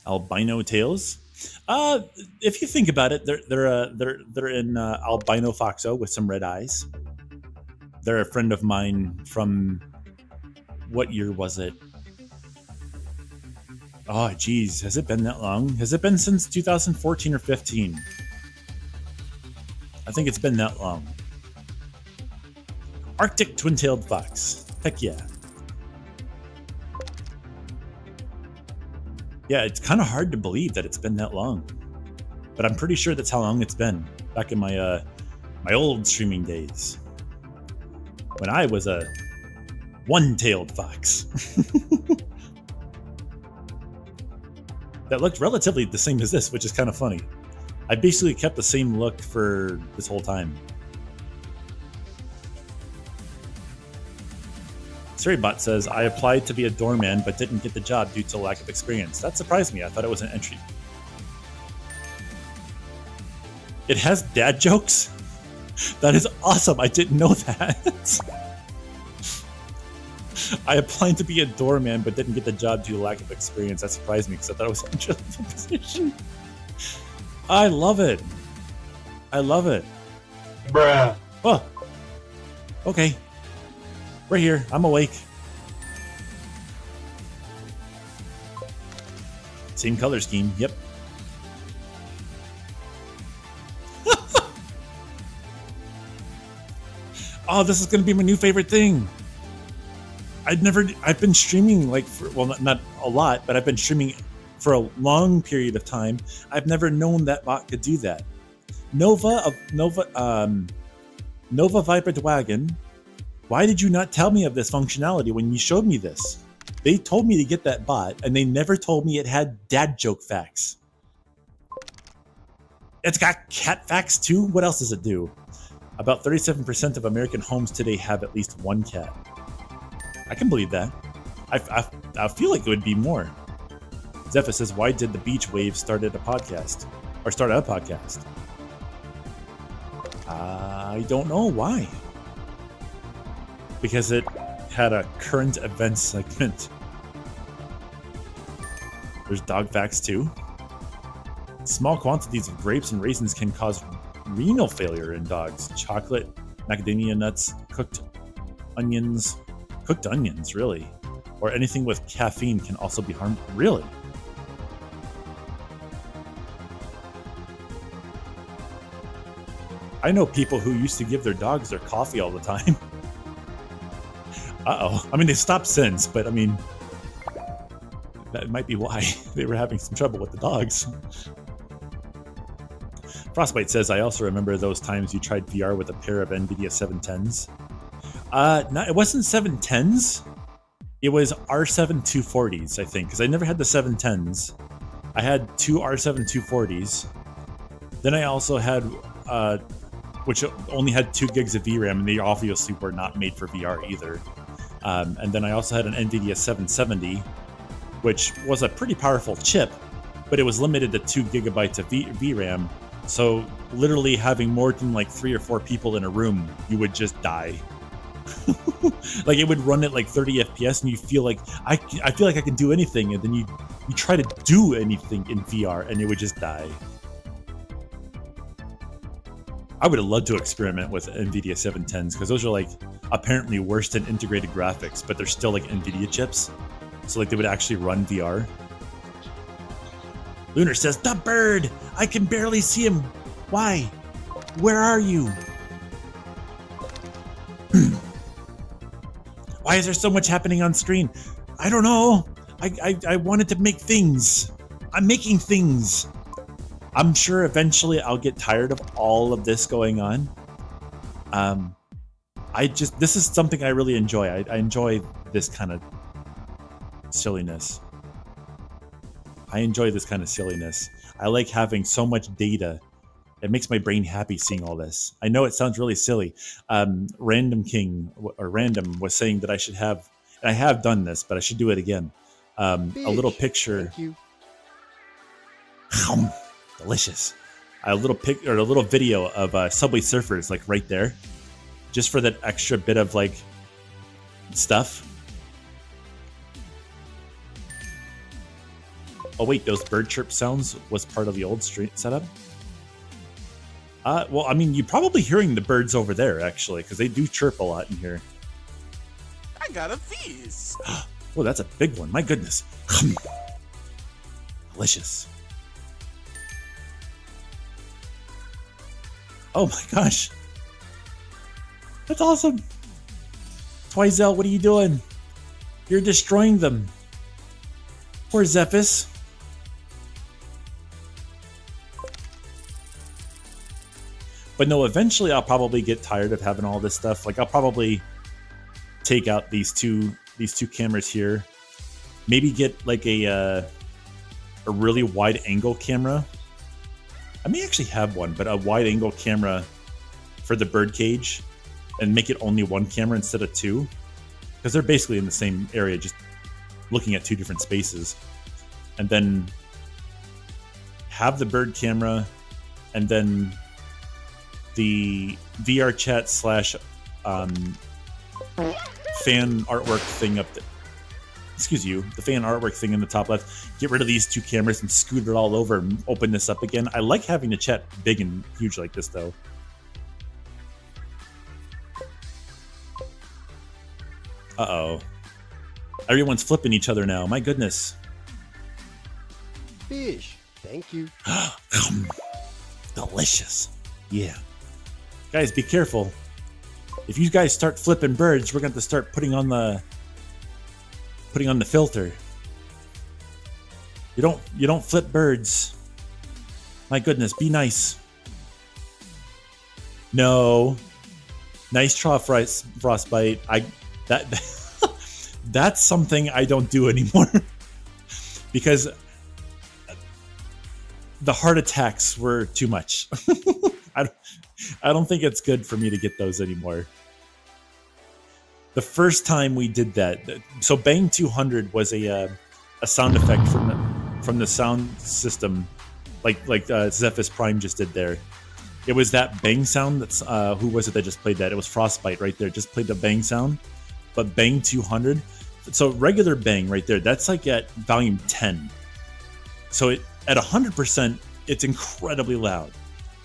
A: Albino tails. If you think about it, they're in albino foxo with some red eyes. They're a friend of mine from, what year was it? Oh, geez, has it been that long? Has it been since 2014 or 15? I think it's been that long. Arctic twin-tailed fox. Heck yeah. Yeah, it's kind of hard to believe that it's been that long. But I'm pretty sure that's how long it's been. Back in my my old streaming days. When I was a one-tailed fox. That looked relatively the same as this, which is kind of funny. I basically kept the same look for this whole time. Surrybot says, I applied to be a doorman but didn't get the job due to lack of experience. That surprised me. I thought it was an entry. It has dad jokes? That is awesome. I didn't know that. I applied to be a doorman but didn't get the job due to lack of experience. That surprised me because I thought it was an entry-level position. I love it. I love it.
D: Bruh.
A: Oh. Okay. We're here. I'm awake. Same color scheme. Yep. Oh, this is going to be my new favorite thing. I've been streaming like not a lot, but I've been streaming for a long period of time. I've never known that bot could do that. Nova Viper Dwagon. Why did you not tell me of this functionality when you showed me this? They told me to get that bot, and they never told me it had dad joke facts. It's got cat facts too? What else does it do? About 37% of American homes today have at least one cat. I can believe that. I feel like it would be more. Zephyr says, why did the beach wave start a podcast? I don't know why. because it had a current event segment. There's dog facts too. Small quantities of grapes and raisins can cause renal failure in dogs. Chocolate, macadamia nuts, cooked onions, really, or anything with caffeine can also be harmful. Really? I know people who used to give their dogs their coffee all the time. Uh-oh. I mean, they've stopped since, but I mean, that might be why they were having some trouble with the dogs. Frostbite says, I also remember those times you tried VR with a pair of NVIDIA 710s. No, it wasn't 710s. It was R7 240s, I think, because I never had the 710s. I had two R7 240s. Then I also had, which only had 2 gigs of VRAM, and they obviously were not made for VR either. And then I also had an NVIDIA 770, which was a pretty powerful chip, but it was limited to 2 gigabytes of VRAM. So literally having more than like 3 or 4 people in a room, you would just die. Like it would run at like 30 FPS and you feel like, I feel like I can do anything. And then you try to do anything in VR and it would just die. I would have loved to experiment with NVIDIA 710s because those are like apparently worse than integrated graphics, but they're still like NVIDIA chips. So like they would actually run VR. Lunar says, the bird! I can barely see him. Why? Where are you? Why is there so much happening on screen? I don't know. I wanted to make things. I'm making things. I'm sure eventually I'll get tired of all of this going on. This is something I really enjoy. I enjoy this kind of silliness. I like having so much data. It makes my brain happy seeing all this. I know it sounds really silly. Random was saying that I should have, and I have done this, but I should do it again. A little picture.
C: Thank you.
A: Delicious. A little video of Subway Surfers, like right there, just for that extra bit of like stuff. Oh wait, those bird chirp sounds was part of the old street setup? Well, I mean, you're probably hearing the birds over there, actually, because they do chirp a lot in here.
D: I got a feast.
A: Oh, that's a big one. My goodness. Delicious. Oh my gosh. That's awesome. Twizel, what are you doing? You're destroying them. Poor Zephys. But no, eventually I'll probably get tired of having all this stuff. Like I'll probably take out these two cameras here. Maybe get like a really wide angle camera. I may actually have one, but a wide angle camera for the bird cage and make it only one camera instead of 2. Because they're basically in the same area, just looking at 2 different spaces. And then have the bird camera and then the VR chat / fan artwork thing up there. Excuse you, the fan artwork thing in the top left. Get rid of these 2 cameras and scoot it all over and open this up again. I like having the chat big and huge like this, though. Uh-oh. Everyone's flipping each other now. My goodness.
C: Fish. Thank you.
A: Delicious. Yeah. Guys, be careful. If you guys start flipping birds, we're going to have to start putting on the filter. You don't flip birds. My goodness, be nice. No. Nice try, Frostbite. That's something I don't do anymore. Because the heart attacks were too much. I don't think it's good for me to get those anymore. The first time we did that, so Bang 200 was a sound effect from the sound system, like Zephys Prime just did there. It was that bang sound. That's who was it that just played that? It was Frostbite right there. Just played the bang sound, but bang 200. So regular bang right there. That's like at volume 10. So at 100%, it's incredibly loud.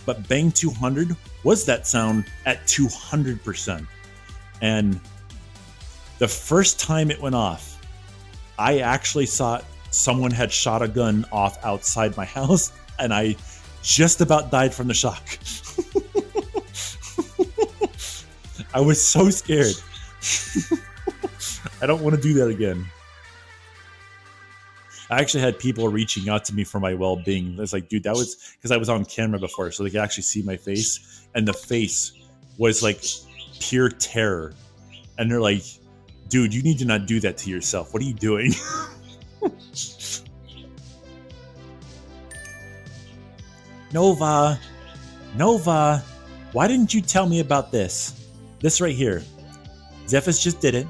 A: But bang 200 was that sound at 200%. And the first time it went off, I actually thought someone had shot a gun off outside my house, and I just about died from the shock. I was so scared. I don't want to do that again. I actually had people reaching out to me for my well-being. It's like, dude, that was because I was on camera before, so they could actually see my face, and the face was like pure terror. And they're like, dude, you need to not do that to yourself. What are you doing? Nova, why didn't you tell me about this? This right here. Zephys just did it.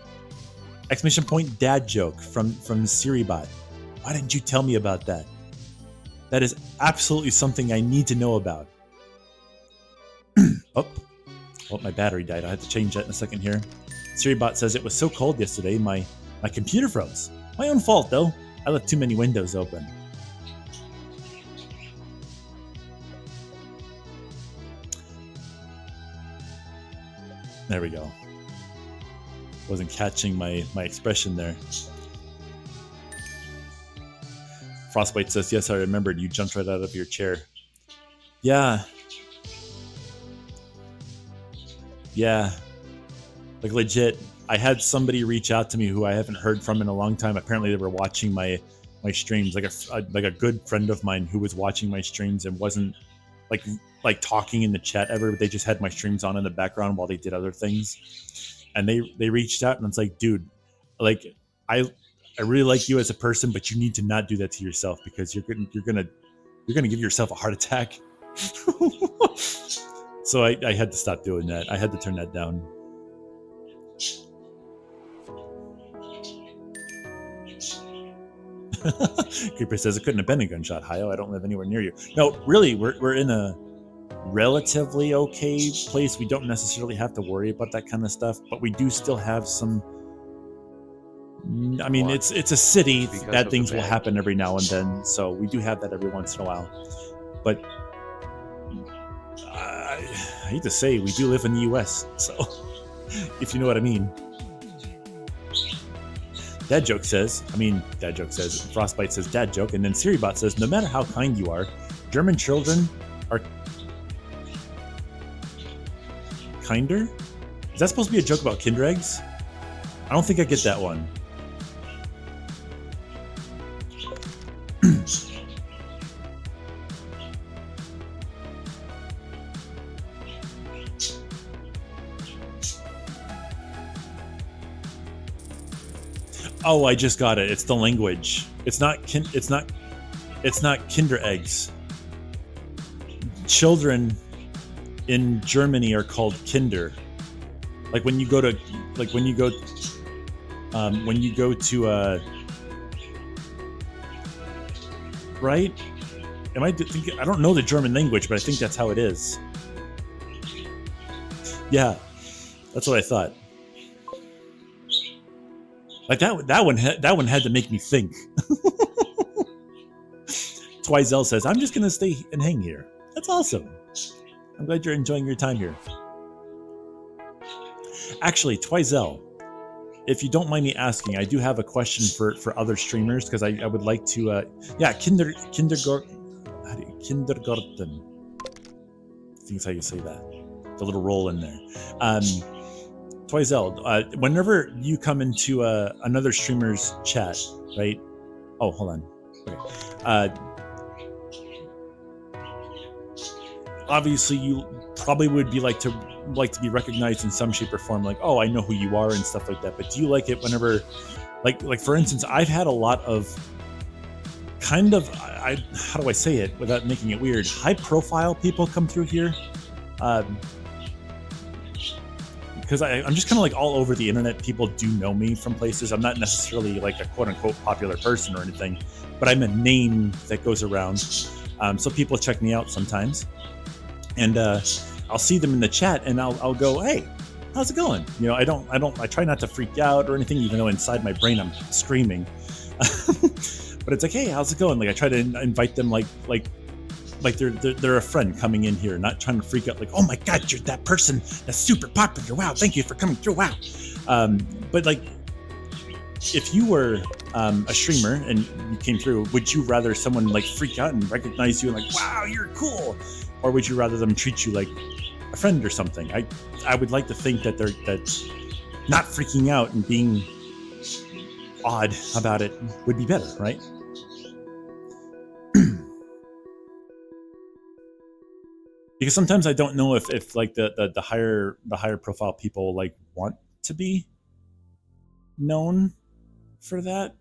A: Exclamation point dad joke from SiriBot. Why didn't you tell me about that? That is absolutely something I need to know about. Oh, my battery died. I have to change that in a second here. SiriBot says it was so cold yesterday, my computer froze. My own fault, though. I left too many windows open. There we go. Wasn't catching my expression there. Frostbite says, yes, I remembered. You jumped right out of your chair. Yeah. Yeah. Like, legit. I had somebody reach out to me who I haven't heard from in a long time. Apparently, they were watching my streams. Like a good friend of mine who was watching my streams and wasn't like talking in the chat ever. But they just had my streams on in the background while they did other things. And they reached out, and it's like, dude, like I really like you as a person, but you need to not do that to yourself, because you're gonna give yourself a heart attack. So I had to stop doing that. I had to turn that down. Creeper says it couldn't have been a gunshot. Hio, I don't live anywhere near you. No, really, we're in a relatively okay place. We don't necessarily have to worry about that kind of stuff, but we do still have some. I mean, it's a city. Bad things will happen every now and then, so we do have that every once in a while. But I hate to say, we do live in the U.S., so if you know what I mean. Dad joke says, Frostbite says dad joke, and then SiriBot says, no matter how kind you are, German children are kinder? Is that supposed to be a joke about Kinder eggs? I don't think I get that one. Oh, I just got it. It's the language. It's not Kinder eggs. Children in Germany are called Kinder. Like when you go to right? Am I thinking? I don't know the German language, but I think that's how it is. Yeah, that's what I thought. Like that one had to make me think. Twizel says, I'm just gonna stay and hang here. That's awesome. I'm glad you're enjoying your time here. Actually, Twizel, if you don't mind me asking, I do have a question for other streamers, because I would like to kindergarten. I think that's how you say that. The little roll in there. Twizel, whenever you come into another streamer's chat, right? Oh, hold on. Okay. Obviously, you probably would be like to be recognized in some shape or form, like, oh, I know who you are and stuff like that. But do you like it whenever, like for instance, I've had a lot of kind of, how do I say it without making it weird? High profile people come through here. Because I'm just kind of like all over the internet. People do know me from places. I'm not necessarily like a quote unquote popular person or anything, but I'm a name that goes around. So people check me out sometimes. and I'll see them in the chat, and I'll go, hey, how's it going? You know, I try not to freak out or anything, even though inside my brain I'm screaming. But it's like, hey, how's it going? Like I try to invite them like they're a friend coming in here, not trying to freak out like, oh my God, you're that person that's super popular. Wow, thank you for coming through. Wow. But like, if you were a streamer and you came through, would you rather someone like freak out and recognize you and like, wow, you're cool? Or would you rather them treat you like a friend or something? I would like to think that they're not freaking out and being odd about it would be better, right? Because sometimes I don't know if like the higher profile people like want to be known for that.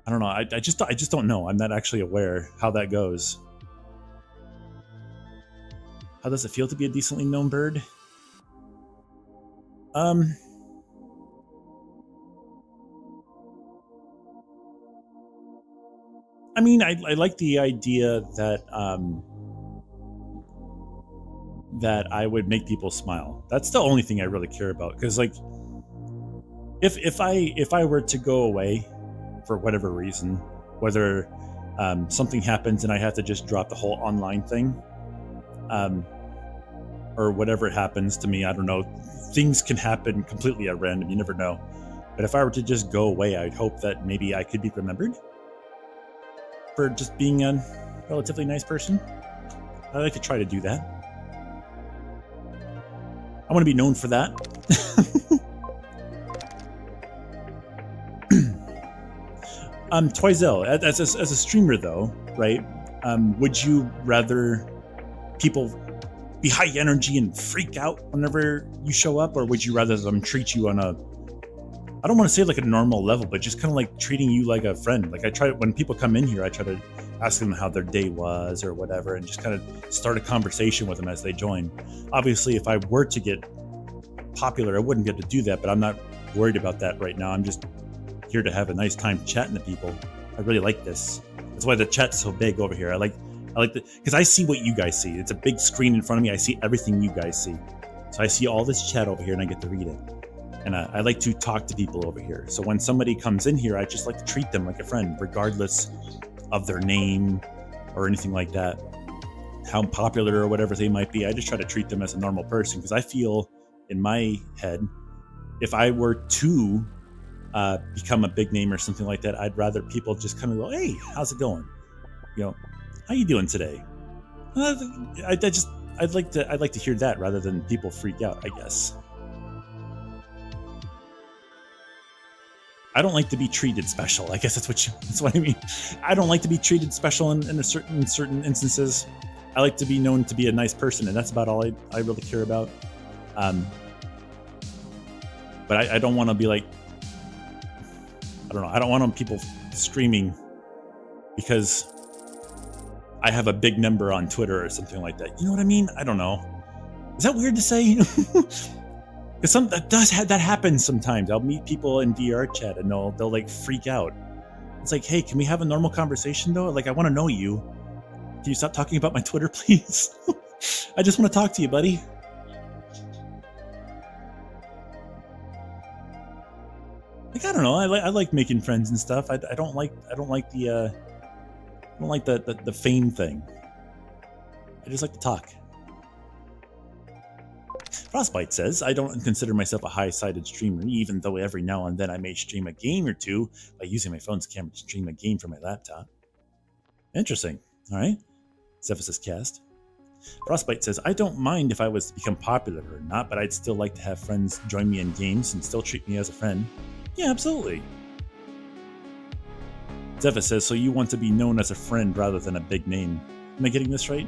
A: I don't know. I just don't know. I'm not actually aware how that goes. How does it feel to be a decently known bird? I mean, I like the idea that that I would make people smile. That's the only thing I really care about. Because like, if I were to go away for whatever reason, whether something happens and I have to just drop the whole online thing, or whatever happens to me, I don't know. Things can happen completely at random. You never know. But if I were to just go away, I'd hope that maybe I could be remembered for just being a relatively nice person. I like to try to do that. I want to be known for that. Twizel, as a streamer though, right? Would you rather people be high energy and freak out whenever you show up, or would you rather them treat you on a, I don't want to say like a normal level, but just kind of like treating you like a friend? Like I try, when people come in here, I try to ask them how their day was or whatever, and just kind of start a conversation with them as they join. Obviously, if I were to get popular, I wouldn't be able to do that, but I'm not worried about that right now. I'm just here to have a nice time chatting to people. I really like this. That's why the chat's so big over here. I like the, because I see what you guys see. It's a big screen in front of me. I see everything you guys see. So I see all this chat over here and I get to read it. And I like to talk to people over here. So when somebody comes in here, I just like to treat them like a friend, regardless of their name or anything like that, how popular or whatever they might be. I just try to treat them as a normal person, because I feel in my head, if I were to become a big name or something like that, I'd rather people just kind of go, hey, how's it going? You know, how you doing today? I'd like to hear that rather than people freak out, I guess. I don't like to be treated special. I guess that's what I mean. I don't like to be treated special in certain instances. I like to be known to be a nice person, and that's about all I really care about. But I don't want to be like, I don't know. I don't want people screaming because I have a big number on Twitter or something like that. You know what I mean? I don't know. Is that weird to say? Because that happens sometimes. I'll meet people in VR chat and they'll like freak out. It's like, hey, can we have a normal conversation though? Like, I want to know you. Can you stop talking about my Twitter, please? I just want to talk to you, buddy. Like, I don't know. I like making friends and stuff. I don't like the fame thing. I just like to talk. Frostbite says, I don't consider myself a high-sided streamer, even though every now and then I may stream a game or two by using my phone's camera to stream a game from my laptop. Interesting. All right. Zephyrus cast. Frostbite says, I don't mind if I was to become popular or not, but I'd still like to have friends join me in games and still treat me as a friend. Yeah, absolutely. Zephyr says, so you want to be known as a friend rather than a big name. Am I getting this right?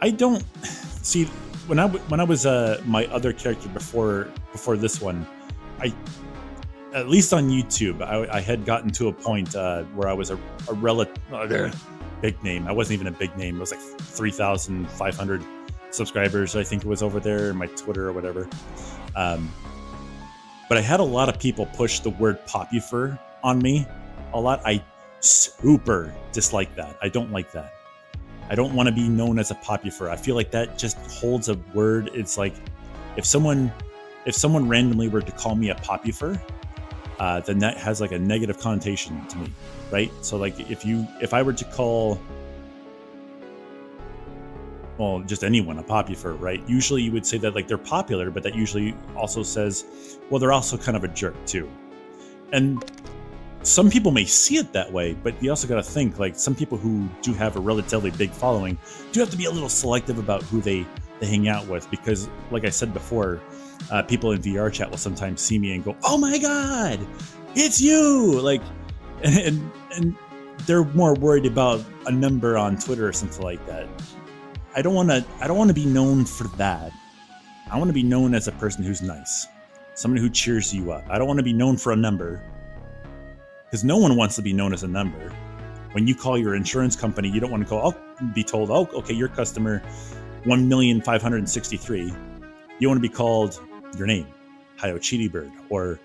A: I don't see when I was my other character before this one, at least on YouTube, I had gotten to a point where I was a big name. I wasn't even a big name. It was like 3,500 subscribers, I think it was over there, in my Twitter or whatever. But I had a lot of people push the word popular on me a lot. I super dislike that. I don't like that. I don't want to be known as a popular. I feel like that just holds a word. It's like if someone randomly were to call me a popular, then that has like a negative connotation to me, right? So like if I were to call, well, just anyone a popular, right? Usually you would say that like they're popular, but that usually also says, well, they're also kind of a jerk too. And some people may see it that way, but you also got to think like some people who do have a relatively big following do have to be a little selective about who they hang out with, because like I said before, people in VR chat will sometimes see me and go, "Oh my God, it's you!" Like, and they're more worried about a number on Twitter or something like that. I don't want to be known for that. I want to be known as a person who's nice, someone who cheers you up. I don't want to be known for a number, because no one wants to be known as a number. When you call your insurance company, you don't want to be told, "Oh, okay, your customer 1,563," You want to be called your name, Hayo Cheety Bird, or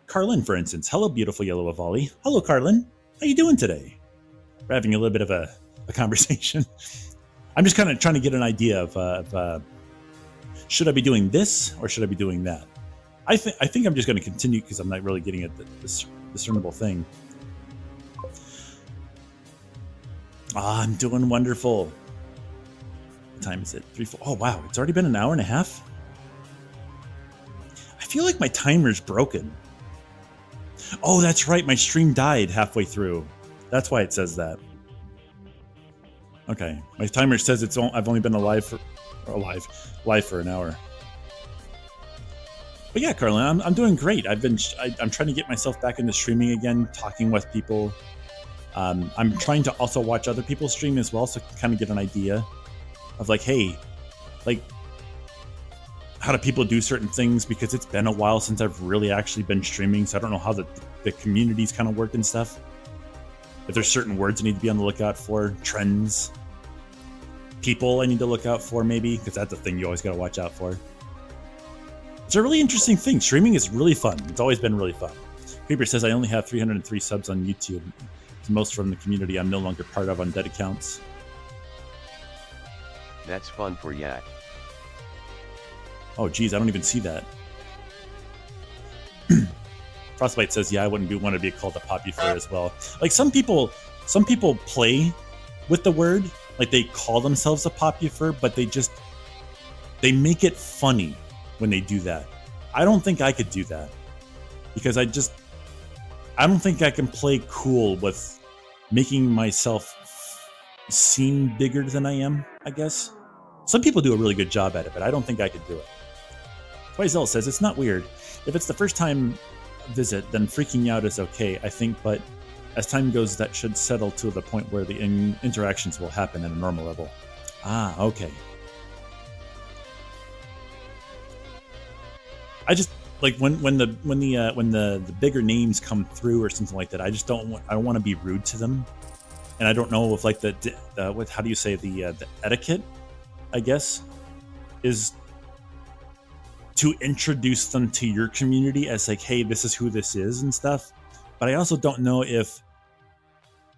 A: Carlin, for instance. "Hello, beautiful yellow Avali." "Hello, Carlin. How you doing today?" We're having a little bit of a conversation. I'm just kind of trying to get an idea of should I be doing this or should I be doing that? I think I'm just going to continue because I'm not really getting at this discernible thing. I'm doing wonderful. What time is it? 3, 4. Oh wow, it's already been an hour and a half. I feel like my timer's broken. Oh, that's right. My stream died halfway through. That's why it says that. Okay, my timer says I've only been live for an hour. But yeah, Carlin, I'm doing great. I'm trying to get myself back into streaming again, talking with people. I'm trying to also watch other people stream as well, so I can kind of get an idea of like, hey, like, how do people do certain things? Because it's been a while since I've really actually been streaming, so I don't know how the communities kind of work and stuff. If there's certain words I need to be on the lookout for, trends, people I need to look out for maybe, because that's the thing you always got to watch out for. It's a really interesting thing. Streaming is really fun. It's always been really fun. Creeper says, "I only have 303 subs on YouTube. It's most from the community I'm no longer part of on dead accounts."
B: That's fun for Yak.
A: Oh geez, I don't even see that. Frostbite says, "Yeah, I wouldn't want to be called a popular as well." Like some people play with the word, like they call themselves a popular, but they make it funny when they do that. I don't think I could do that, because I don't think I can play cool with making myself seem bigger than I am, I guess. Some people do a really good job at it, but I don't think I could do it. Twizel says, "It's not weird. If it's the first time visit, then freaking out is okay, I think, but as time goes, that should settle to the point where the interactions will happen at a normal level." Ah, okay. I just like when the bigger names come through or something like that. I don't want to be rude to them, and I don't know if like how do you say the etiquette, I guess, is to introduce them to your community as like, hey, this is who this is and stuff. But I also don't know if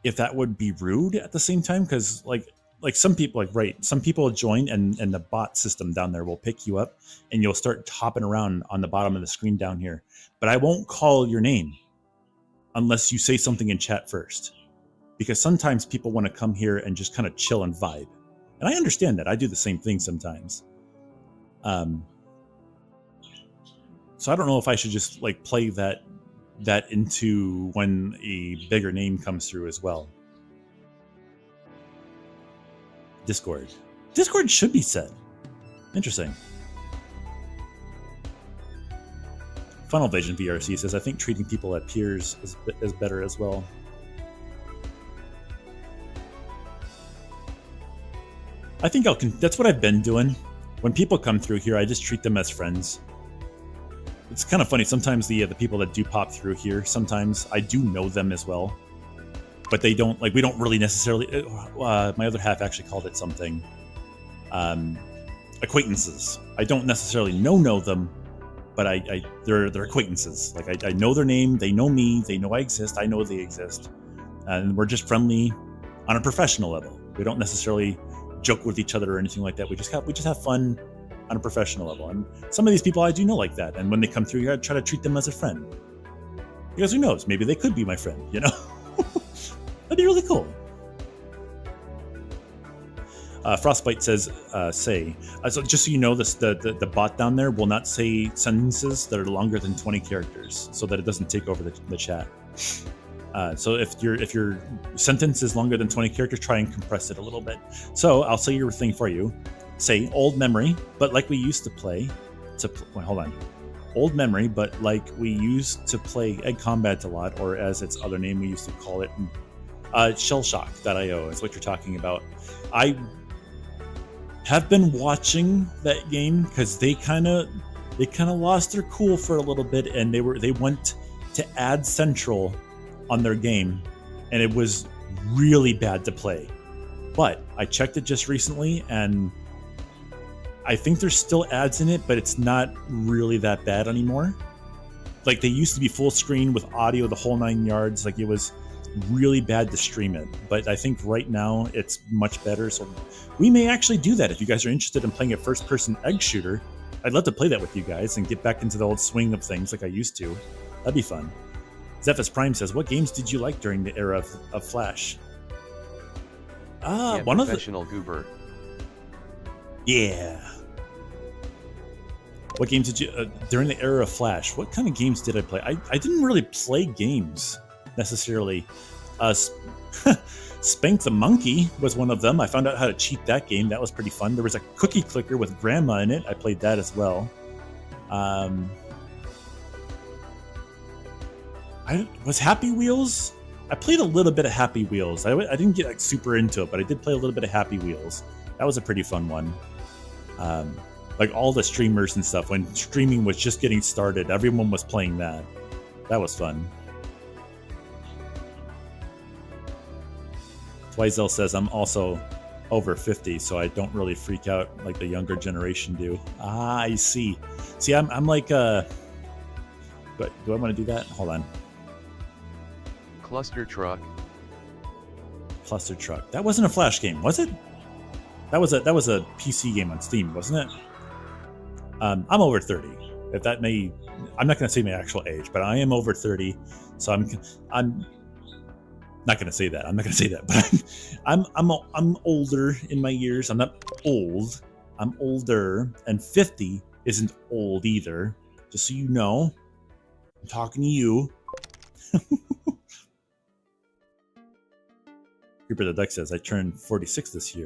A: that would be rude at the same time, because like some people, like, right, some people join and the bot system down there will pick you up and you'll start hopping around on the bottom of the screen down here. But I won't call your name unless you say something in chat first, because sometimes people want to come here and just kind of chill and vibe. And I understand that. I do the same thing sometimes. So I don't know if I should just like play that into when a bigger name comes through as well. Discord should be set. Interesting. Funnel Vision VRC says, "I think treating people as peers is better as well." I think that's what I've been doing. When people come through here, I just treat them as friends. It's kind of funny. Sometimes the people that do pop through here, sometimes I do know them as well, but they don't, like, we don't really necessarily. My other half actually called it something. Acquaintances. I don't necessarily know them, but they're acquaintances. Like I know their name, they know me, they know I exist, I know they exist, and we're just friendly on a professional level. We don't necessarily joke with each other or anything like that. We just have fun on a professional level. And some of these people I do know like that. And when they come through here, I try to treat them as a friend. Because who knows? Maybe they could be my friend, you know? That'd be really cool. Frostbite says, say. So just so you know, the bot down there will not say sentences that are longer than 20 characters so that it doesn't take over the chat. So if your sentence is longer than 20 characters, try and compress it a little bit. So I'll say your thing for you. Say old memory, but like we used to play. Wait, hold on. Old memory, but like we used to play Egg Combat a lot, or as its other name we used to call it, Shellshock.io is what you're talking about. I have been watching that game because they kind of lost their cool for a little bit, and they went to Ad Central on their game, and it was really bad to play. But I checked it just recently, and I think there's still ads in it, but it's not really that bad anymore. Like, they used to be full screen with audio, the whole 9 yards. Like, it was really bad to stream it. But I think right now it's much better. So we may actually do that if you guys are interested in playing a first-person egg shooter. I'd love to play that with you guys and get back into the old swing of things like I used to. That'd be fun. Zephyrus Prime says, what games did you like during the era of Flash? One of the...
B: Professional Goober.
A: Yeah. What games did you... during the era of Flash, what kind of games did I play? I didn't really play games, necessarily. Spank the Monkey was one of them. I found out how to cheat that game. That was pretty fun. There was a cookie clicker with grandma in it. I played that as well. Was Happy Wheels? I played a little bit of Happy Wheels. I didn't get like super into it, but I did play a little bit of Happy Wheels. That was a pretty fun one. Like all the streamers and stuff, when streaming was just getting started, everyone was playing that. That was fun. Twizel says, I'm also over 50, so I don't really freak out like the younger generation do. Ah, I see. See, I'm like, but do I want to do that? Hold on.
B: Cluster Truck.
A: Cluster Truck. That wasn't a Flash game, was it? That was a PC game on Steam, wasn't it? I'm over 30. If that may, I'm not going to say my actual age, but I am over 30, so I'm not going to say that. I'm not going to say that, but I'm older in my years. I'm not old. I'm older, and 50 isn't old either. Just so you know, I'm talking to you. Creeper the Duck says, I turned 46 this year.